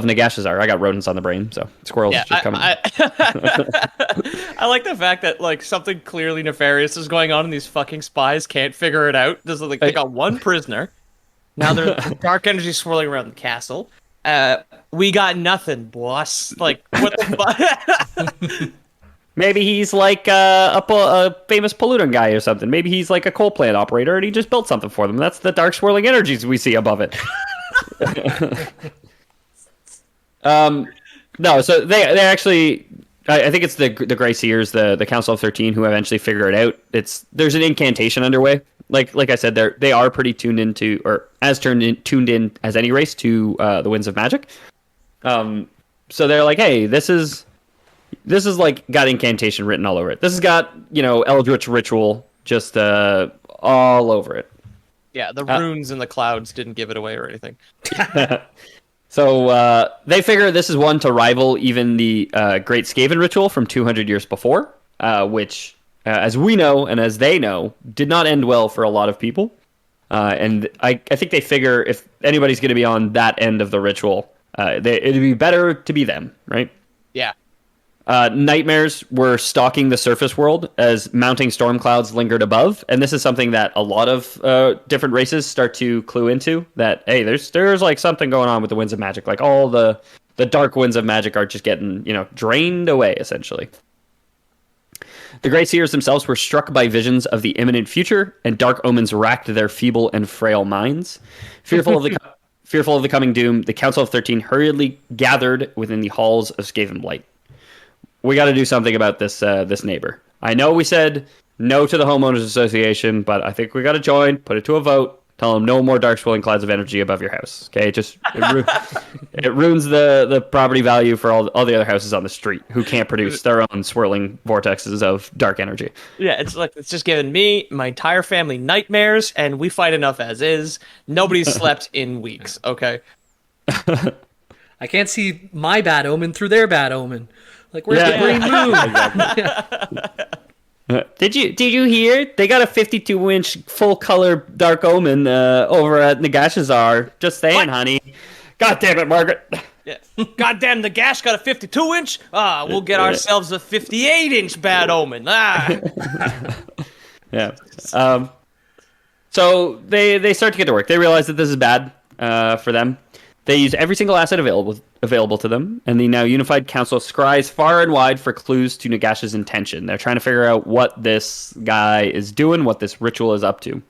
Nagashizzar. I got rodents on the brain, so squirrels just coming. I like the fact that like something clearly nefarious is going on, and these fucking spies can't figure it out. They got one prisoner. Now there's dark energy swirling around the castle. We got nothing, boss. Like what the fuck? Maybe he's like a famous pollutant guy or something. Maybe he's like a coal plant operator and he just built something for them. That's the dark swirling energies we see above it. No, so they actually, I think it's the Grey Seers, the Council of 13, who eventually figure it out. There's an incantation underway. Like I said, they are pretty tuned in as any race to the winds of magic. So they're like, hey, this is like got incantation written all over it. This has got, Eldritch ritual just all over it. Yeah, the runes in the clouds didn't give it away or anything. So they figure this is one to rival even the Great Skaven ritual from 200 years before, which, as we know and as they know, did not end well for a lot of people. And I think they figure if anybody's going to be on that end of the ritual, it'd be better to be them, right? Yeah. Nightmares were stalking the surface world as mounting storm clouds lingered above, and this is something that a lot of different races start to clue into, that, hey, there's like something going on with the winds of magic. Like all the dark winds of magic are just getting, drained away, essentially. The Great Seers themselves were struck by visions of the imminent future, and dark omens racked their feeble and frail minds. Fearful of the coming doom, the Council of 13 hurriedly gathered within the halls of Skaven Blight. we got to do something about this neighbor. I know we said no to the homeowners association, but I think we got to join. Put it to a vote. Tell them no more dark swirling clouds of energy above your house. Okay, it ruins the property value for all the other houses on the street who can't produce their own swirling vortexes of dark energy. Yeah, it's just giving me, my entire family, nightmares, and we fight enough as is. Nobody's slept in weeks. Okay. I can't see my bad omen through their bad omen. Like, where's the green moon? Did you hear? They got a 52-inch full color dark omen over at Nagashizzar. Just saying, What? honey. God damn it, Margaret. Yeah. Goddamn, the Gash got a 52-inch. We'll get ourselves a 58-inch bad omen. Yeah. So they start to get to work. They realize that this is bad for them. They use every single asset available to them, and the now unified council scries far and wide for clues to Nagash's intention. They're trying to figure out what this guy is doing, what this ritual is up to.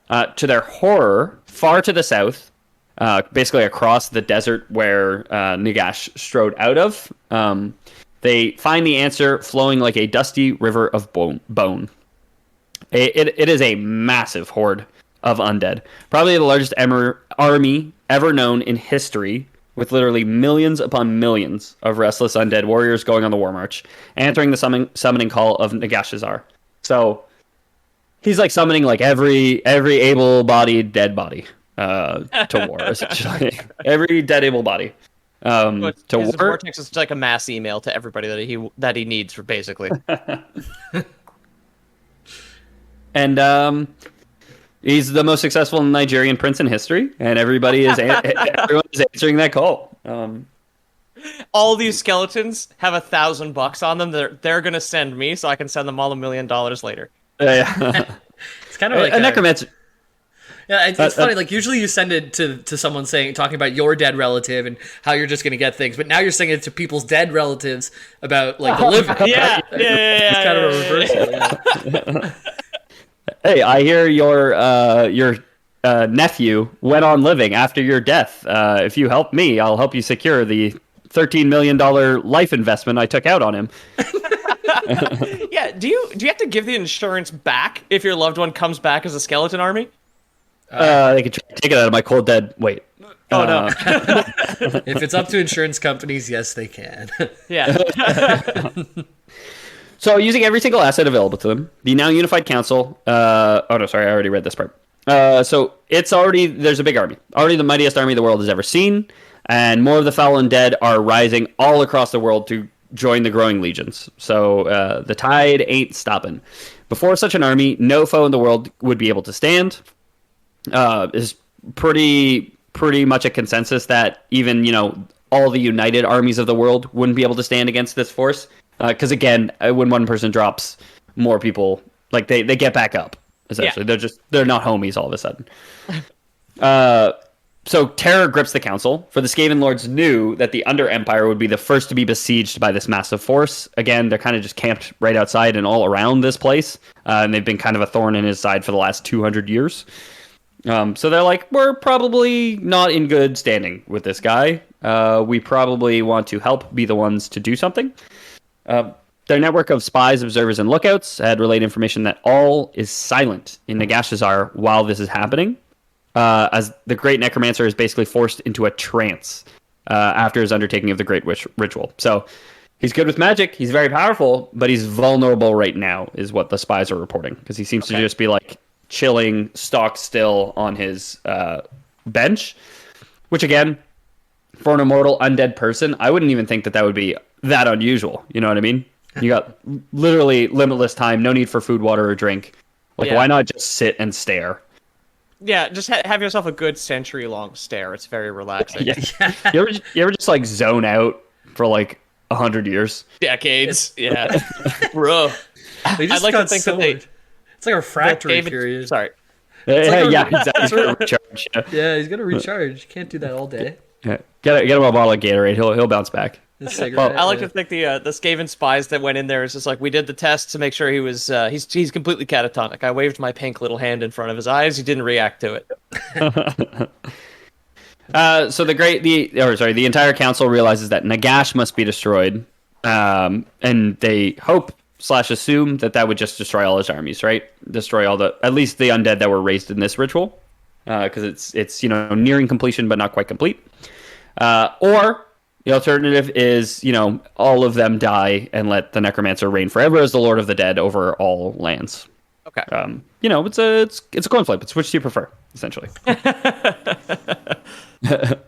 To their horror, far to the south, basically across the desert where Nagash strode out of, they find the answer flowing like a dusty river of bone. It is a massive horde of undead. Probably the largest army ever known in history, with literally millions upon millions of restless undead warriors going on the war march, answering the summoning call of Nagashizzar. So he's like summoning like every able-bodied dead body to war, essentially. Every dead able body to his war. vortex is like a mass email to everybody that he needs for basically. And he's the most successful Nigerian prince in history, and everyone is answering that call. All these skeletons have $1,000 on them. They're gonna send me, so I can send them all $1 million later. Yeah. It's kind of like a necromancer. Yeah, it's funny. Like, usually you send it to someone talking about your dead relative and how you're just gonna get things, but now you're sending it to people's dead relatives about like the living. Yeah. It's kind of a reversal. Yeah. Hey, I hear your nephew went on living after your death. If you help me, I'll help you secure the $13 million life investment I took out on him. Yeah. Do you have to give the insurance back if your loved one comes back as a skeleton army? They could try to take it out of my cold dead. Wait. Oh no. If it's up to insurance companies, yes, they can. Yeah. So, using every single asset available to them, the now unified council. I already read this part. So there's a big army, already the mightiest army the world has ever seen, and more of the fallen dead are rising all across the world to join the growing legions. So the tide ain't stopping. Before such an army, no foe in the world would be able to stand. Is pretty much a consensus that even all the united armies of the world wouldn't be able to stand against this force. Because again, when one person drops, more people they get back up. Essentially, Yeah. they're not homies all of a sudden. So terror grips the council. For the Skaven lords knew that the Under Empire would be the first to be besieged by this massive force. Again, they're kind of just camped right outside and all around this place, and they've been kind of a thorn in his side for the last 200 years. So they're like, we're probably not in good standing with this guy. We probably want to help be the ones to do something. Their network of spies, observers, and lookouts had relayed information that all is silent in Nagashizzar while this is happening, as the great necromancer is basically forced into a trance after his undertaking of the great ritual. So he's good with magic, he's very powerful, but he's vulnerable right now, is what the spies are reporting, because he seems to just be like chilling, stock still on his bench, which again, for an immortal undead person, I wouldn't even think that would be that unusual. You know what I mean? You got literally limitless time, no need for food, water, or drink. Why not just sit and stare? Yeah, just have yourself a good century-long stare. It's very relaxing. Yeah. You ever just like zone out for like 100 years? Decades. Yeah. Bro. I'd like to think that it's like a refractory David, period. Sorry. Exactly. He's gonna recharge. Yeah, he's gonna recharge. You can't do that all day. Yeah. Get him a bottle of Gatorade. He'll bounce back. I like to think the Skaven spies that went in there is just like, we did the test to make sure he was he's completely catatonic. I waved my pink little hand in front of his eyes. He didn't react to it. So the entire council realizes that Nagash must be destroyed, And they hope/assume that would just destroy all his armies, right? Destroy at least the undead that were raised in this ritual, because it's nearing completion but not quite complete. Or the alternative is all of them die and let the necromancer reign forever as the Lord of the Dead over all lands. Okay. It's a coin flip. It's which do you prefer, essentially.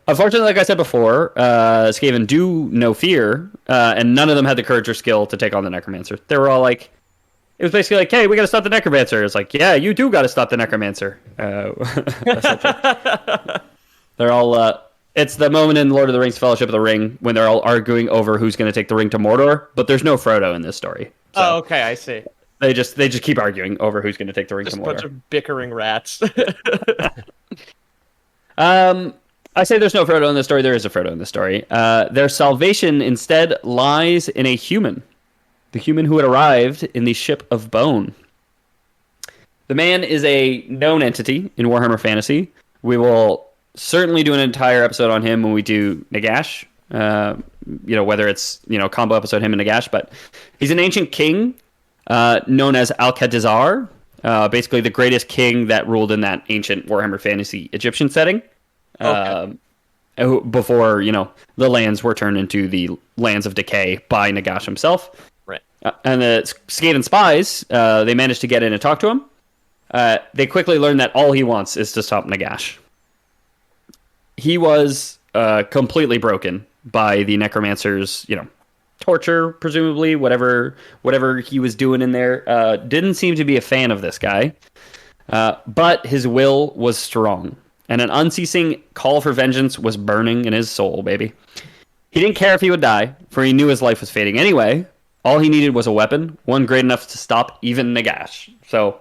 Unfortunately, like I said before, Skaven do know fear, and none of them had the courage or skill to take on the necromancer. They were all like, it was basically like, hey, we got to stop the necromancer. It's like, yeah, you do got to stop the necromancer. They're all. It's the moment in Lord of the Rings: Fellowship of the Ring when they're all arguing over who's going to take the ring to Mordor, but there's no Frodo in this story. So Oh, okay, I see. they just keep arguing over who's going to take the ring Just to a Mordor. bunch of bickering rats. I say there's no Frodo in this story. There is a Frodo in this story. Their salvation instead lies in a human. The human who had arrived in the ship of bone. The man is a known entity in Warhammer Fantasy. We will certainly do an entire episode on him when we do Nagash. Whether it's combo episode him and Nagash, but he's an ancient king known as Alcatizar, basically the greatest king that ruled in that ancient Warhammer Fantasy Egyptian setting. Okay. Before the lands were turned into the lands of decay by Nagash himself. Right. And the Skaven spies, they managed to get in and talk to him. They quickly learned that all he wants is to stop Nagash. He was completely broken by the necromancer's, torture, presumably, whatever he was doing in there. Didn't seem to be a fan of this guy, but his will was strong, and an unceasing call for vengeance was burning in his soul, baby. He didn't care if he would die, for he knew his life was fading anyway. All he needed was a weapon, one great enough to stop even Nagash. So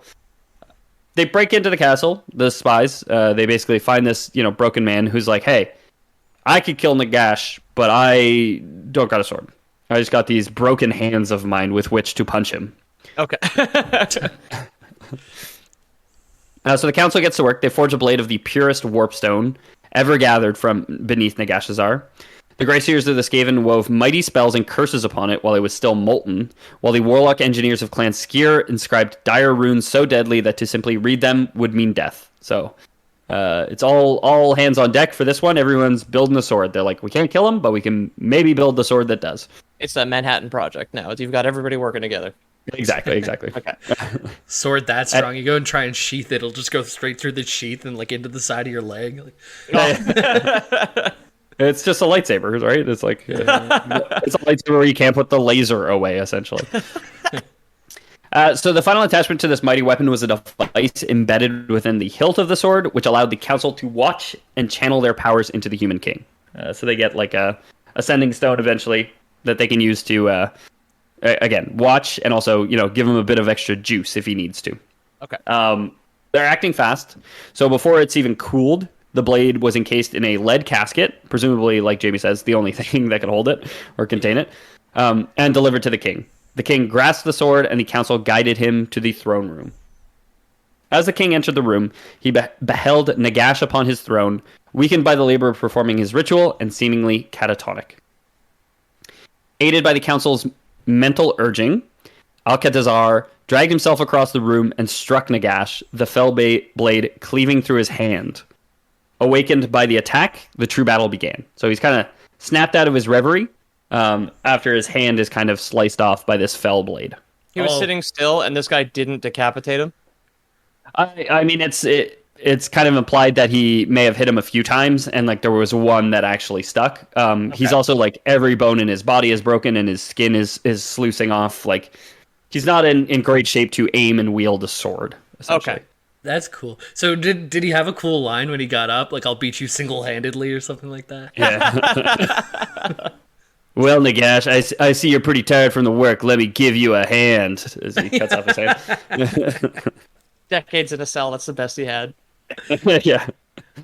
they break into the castle, the spies. They basically find this, broken man who's like, hey, I could kill Nagash, but I don't got a sword. I just got these broken hands of mine with which to punch him. Okay. So the council gets to work. They forge a blade of the purest warpstone ever gathered from beneath Nagashizzar. The Greyseers of the Skaven wove mighty spells and curses upon it while it was still molten, while the warlock engineers of Clan Skier inscribed dire runes so deadly that to simply read them would mean death. So it's all hands on deck for this one. Everyone's building a sword. They're like, we can't kill him, but we can maybe build the sword that does. It's that Manhattan Project now. You've got everybody working together. Exactly. Okay. Sword that strong, you go and try and sheath it, it'll just go straight through the sheath and into the side of your leg. It's just a lightsaber, right? It's like it's a lightsaber where you can't put the laser away, essentially. So the final attachment to this mighty weapon was a device embedded within the hilt of the sword, which allowed the council to watch and channel their powers into the human king. So they get like a ascending stone eventually that they can use to again watch and also give him a bit of extra juice if he needs to. Okay. They're acting fast, so before it's even cooled, the blade was encased in a lead casket, presumably, like Jamie says, the only thing that could hold it or contain it, and delivered to the king. The king grasped the sword, and the council guided him to the throne room. As the king entered the room, he beheld Nagash upon his throne, weakened by the labor of performing his ritual and seemingly catatonic. Aided by the council's mental urging, Alcatizar dragged himself across the room and struck Nagash, the fell blade cleaving through his hand. Awakened by the attack, the true battle began. So he's kind of snapped out of his reverie after his hand is kind of sliced off by this fell blade. He was sitting still, and this guy didn't decapitate him? I mean, it's kind of implied that he may have hit him a few times, and like there was one that actually stuck. He's also like every bone in his body is broken, and his skin is sluicing off. Like he's not in great shape to aim and wield a sword. Okay. That's cool. So did he have a cool line when he got up? Like, I'll beat you single-handedly or something like that? Yeah. Well, Nagash, I see you're pretty tired from the work. Let me give you a hand. As he cuts off his hand. Decades in a cell, that's the best he had. Yeah.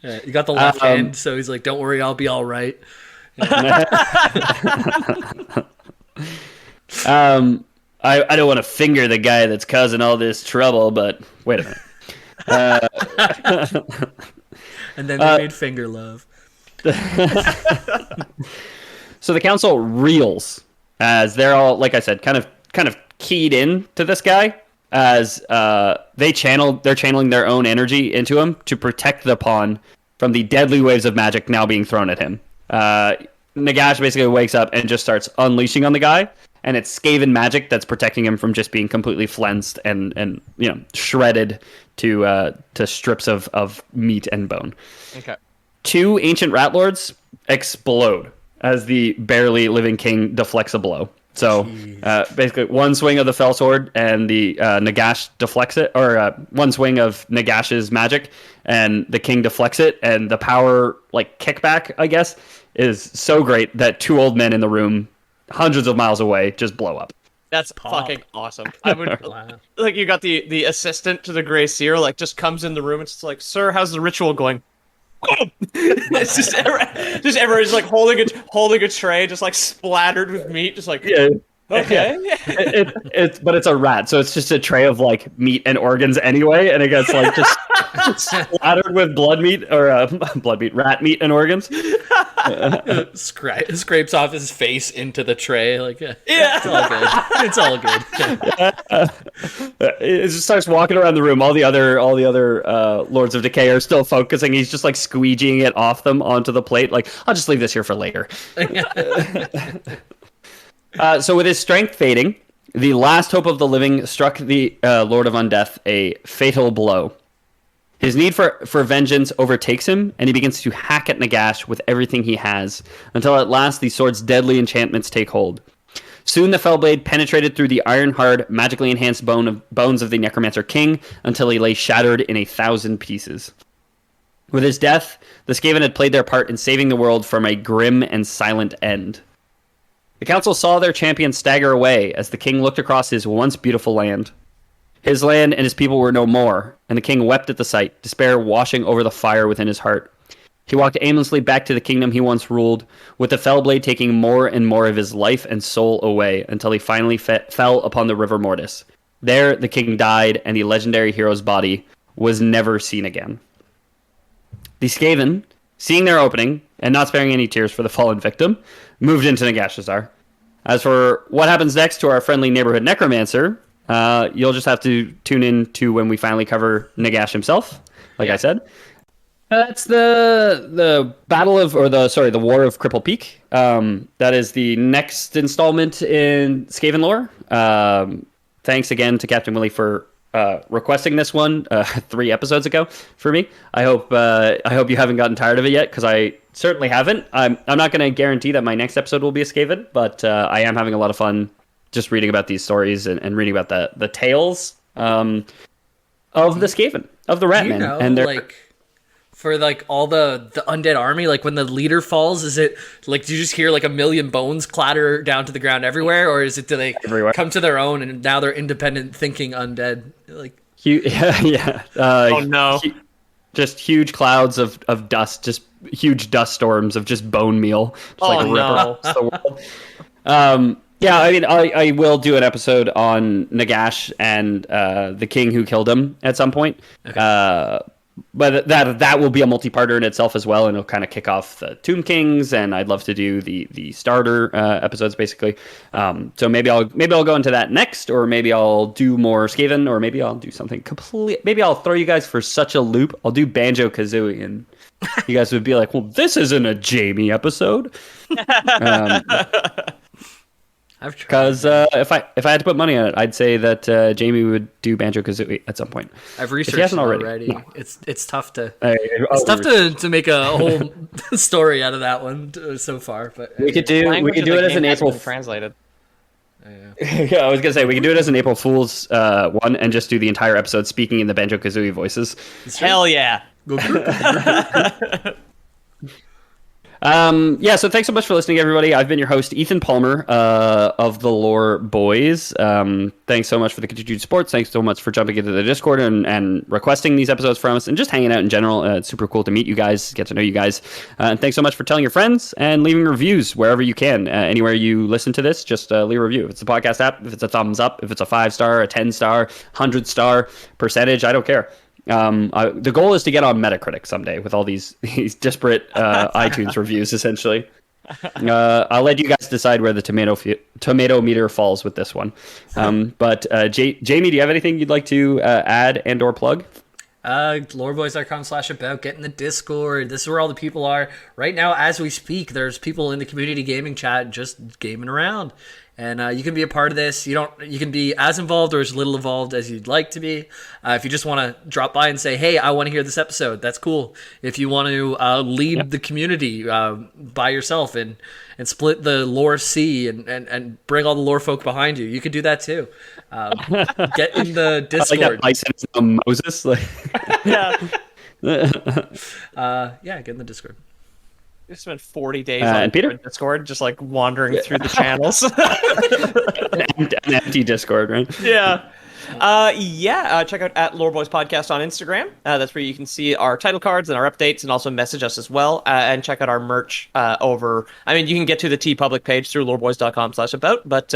You got the left hand, so he's like, don't worry, I'll be all right. I don't want to finger the guy that's causing all this trouble, but wait a minute. And then they made finger love. So the council reels as they're all, like I said, kind of keyed in to this guy, as they're channeling their own energy into him to protect the pawn from the deadly waves of magic now being thrown at him. Nagash basically wakes up and just starts unleashing on the guy, and it's Skaven magic that's protecting him from just being completely flensed and shredded to strips of meat and bone. Okay. 2 ancient rat lords explode as the barely living king deflects a blow. So basically, one swing of the fell sword and the Nagash deflects it, or one swing of Nagash's magic and the king deflects it, and the power kickback, I guess, is so great that 2 old men in the room, hundreds of miles away, just blow up. That's fucking awesome. I would you got the assistant to the Grey Seer just comes in the room. It's like, sir, how's the ritual going? It's just everyone's holding a tray, just splattered with meat, just yeah. Okay. But it's a rat, so it's just a tray of meat and organs anyway, and it gets just splattered with blood meat or rat meat and organs. Scrapes off his face into the tray. Yeah, it's all good. It just starts walking around the room. All the other Lords of Decay are still focusing. He's just squeegeeing it off them onto the plate. I'll just leave this here for later. So with his strength fading, the last hope of the living struck the Lord of Undeath a fatal blow. His need for vengeance overtakes him, and he begins to hack at Nagash with everything he has, until at last the sword's deadly enchantments take hold. Soon the Fellblade penetrated through the iron-hard, magically enhanced bones of the Necromancer King, until he lay shattered in 1,000 pieces. With his death, the Skaven had played their part in saving the world from a grim and silent end. The council saw their champion stagger away as the king looked across his once beautiful land. His land and his people were no more, and the king wept at the sight, despair washing over the fire within his heart. He walked aimlessly back to the kingdom he once ruled, with the Fellblade taking more and more of his life and soul away, until he finally fell upon the river Mortis. There, the king died, and the legendary hero's body was never seen again. The Skaven, seeing their opening, and not sparing any tears for the fallen victim, moved into Nagashizzar. As for what happens next to our friendly neighborhood necromancer, you'll just have to tune in to when we finally cover Nagash himself, I said. That's the the War of Cripple Peak. That is the next installment in Skaven Lore. Thanks again to Captain Willie for requesting this one 3 episodes ago for me. I hope you haven't gotten tired of it yet, because I certainly haven't. I'm not going to guarantee that my next episode will be a Skaven, but I am having a lot of fun just reading about these stories and reading about the tales of the Skaven, of the ratman, and their for all the undead army, when the leader falls, is it do you just hear a million bones clatter down to the ground everywhere, or is it do they everywhere come to their own and now they're independent thinking undead? Yeah. Oh no. Just huge clouds of dust, just huge dust storms of just bone meal. Just no. across the world. Yeah, I mean, I will do an episode on Nagash and the king who killed him at some point. Okay. But that will be a multi-parter in itself as well, and it'll kind of kick off the Tomb Kings, and I'd love to do the starter episodes basically. So maybe I'll go into that next, or maybe I'll do more Skaven, or maybe I'll do something complete. Maybe I'll throw you guys for such a loop. I'll do Banjo-Kazooie, and you guys would be like, "Well, this isn't a Jamie episode." Because if I had to put money on it, I'd say that Jamie would do Banjo-Kazooie at some point. I've researched it already. No. It's tough to to make a whole story out of that one so far. But we could do it as an April translated. Yeah, I was gonna say we could do it as an April Fool's one and just do the entire episode speaking in the Banjo-Kazooie voices. Hell yeah! So thanks so much for listening, everybody. I've been your host, Ethan Palmer, of the Lore Boys. Thanks so much for the continued support. Thanks so much for jumping into the Discord and requesting these episodes from us and just hanging out in general. It's super cool to meet you guys, get to know you guys. And thanks so much for telling your friends and leaving reviews wherever you can. Anywhere you listen to this, just leave a review. If it's a podcast app, if it's a thumbs up, if it's a 5-star, a 10-star, 100-star percentage, I don't care. The goal is to get on Metacritic someday with all these disparate iTunes reviews, essentially. I'll let you guys decide where the tomato meter falls with this one. But Jamie, do you have anything you'd like to add and or plug? Loreboys.com/about, get in the Discord. This is where all the people are right now as we speak. There's people in the community gaming chat just gaming around, and you can be a part of this. You can be as involved or as little involved as you'd like to be. If you just want to drop by and say, hey, I want to hear this episode, that's cool. If you want to lead the community by yourself and split the lore sea and bring all the lore folk behind you, you could do that too. Get in the Discord. Like that bison is now Moses. Yeah. Get in the Discord. We spent 40 days and Peter? Discord, just like wandering through the channels. An empty Discord, right? Yeah. Check out at Lore Boys Podcast on Instagram. That's where you can see our title cards and our updates, and also message us as well. And check out our merch you can get to the TeePublic page through loreboys.com/about. But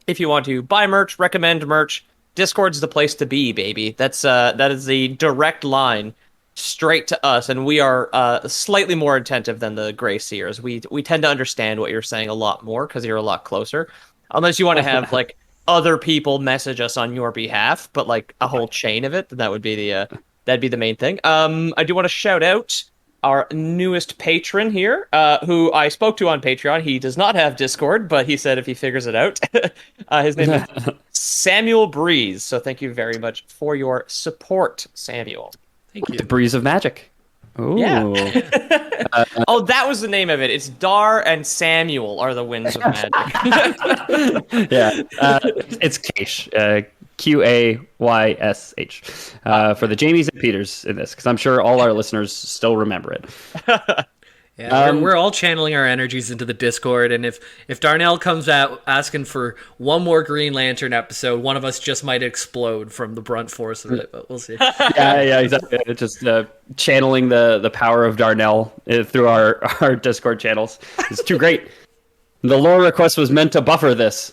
if you want to buy merch, recommend merch, Discord's the place to be, baby. That is the direct line straight to us, and we are slightly more attentive than the Grey Seers. We tend to understand what you're saying a lot more because you're a lot closer. Unless you want to have like other people message us on your behalf, but like a whole chain of it, then that'd be the main thing. I do want to shout out our newest patron here, who I spoke to on Patreon. He does not have Discord, but he said if he figures it out. His name is Samuel Breeze. So thank you very much for your support, Samuel. Thank you. The Breeze of Magic. Ooh. Yeah. That was the name of it. It's Dar and Samuel are the Winds of Magic. Yeah. It's Kaish. Qaysh. For the Jamies and Peters in this, because I'm sure all our listeners still remember it. Yeah, we're all channeling our energies into the Discord, and if Darnell comes out asking for one more Green Lantern episode, one of us just might explode from the brunt force of it, but we'll see. Yeah, exactly. Just channeling the power of Darnell through our Discord channels. It's too great. The lore request was meant to buffer this.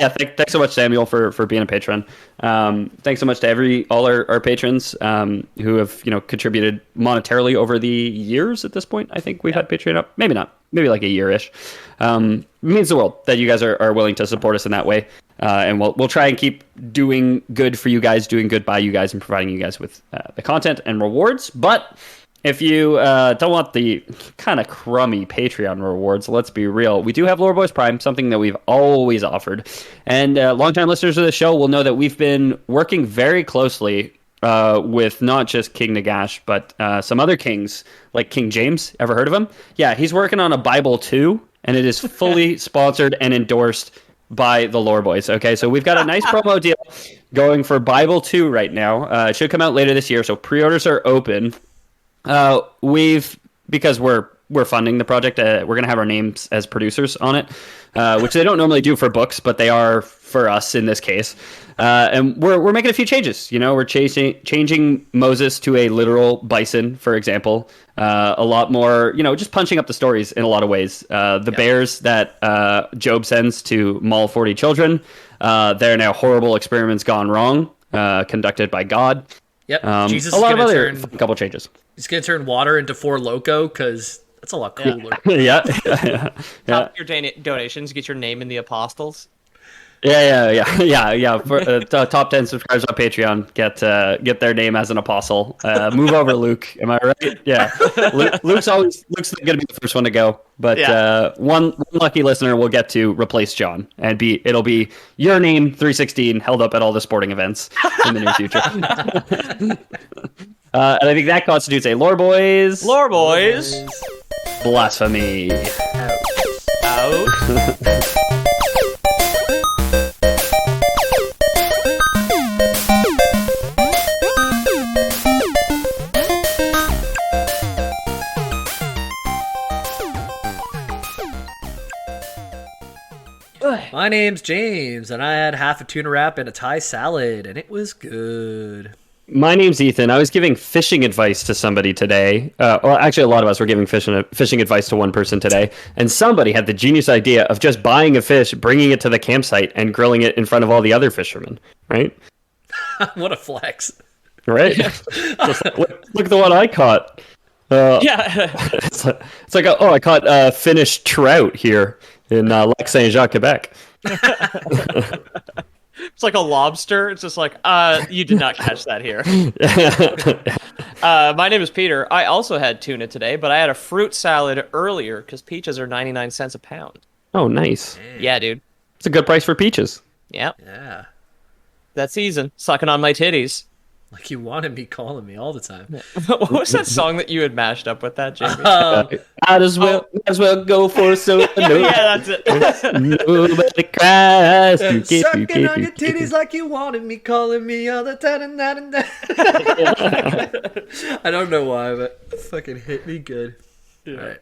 Yeah, thanks so much, Samuel, for being a patron. Thanks so much to all our patrons who have contributed monetarily over the years. At this point, I think we've had Patreon up. Maybe not. Maybe like a year-ish. It means the world that you guys are willing to support us in that way. And we'll try and keep doing good for you guys, doing good by you guys, and providing you guys with the content and rewards. But if you don't want the kind of crummy Patreon rewards, let's be real. We do have Lore Boys Prime, something that we've always offered. And longtime listeners of the show will know that we've been working very closely with not just King Nagash, but some other kings, like King James. Ever heard of him? Yeah, he's working on a Bible too, and it is fully sponsored and endorsed by the Lore Boys. Okay, so we've got a nice promo deal going for Bible 2 right now. It should come out later this year, so pre-orders are open. Because we're funding the project, we're going to have our names as producers on it, which they don't normally do for books, but they are for us in this case. And we're making a few changes. We're changing Moses to a literal bison, for example. A lot more, just punching up the stories in a lot of ways. The bears that Job sends to maul 40 children, they're now horrible experiments gone wrong, conducted by God. Yep. Jesus a lot of other couple changes. He's going to turn water into Four Loko because that's a lot cooler. Yeah. Top your donations, get your name in the apostles. Yeah. For top 10 subscribers on Patreon, get their name as an apostle. Move over, Luke. Am I right? Yeah. Luke's going to be the first one to go, but one lucky listener will get to replace John, and it'll be your name 316 held up at all the sporting events in the near future. And I think that constitutes a Lore Boys. Lore Boys. Blasphemy. Out. My name's James, and I had half a tuna wrap and a Thai salad, and it was good. My name's Ethan. I was giving fishing advice to somebody today. Well, actually, a lot of us were giving fishing advice to one person today, and somebody had the genius idea of just buying a fish, bringing it to the campsite, and grilling it in front of all the other fishermen. Right? What a flex! Right? Just look at the one I caught. Yeah. It's like oh, I caught finished trout here in Lac Saint Jean, Quebec. It's like a lobster. It's just like, you did not catch that here. My name is Peter. I also had tuna today, but I had a fruit salad earlier because peaches are 99 cents a pound. Oh, nice. Yeah, dude. It's a good price for peaches. Yep. Yeah. That season, sucking on my titties. Like you wanted me calling me all the time. What was that song that you had mashed up with that, Jamie? Might as well go for so. Yeah, that's it. Nobody cries. Sucking on your titties like you wanted me, calling me all the time. I don't know why, but it fucking hit me good. All right.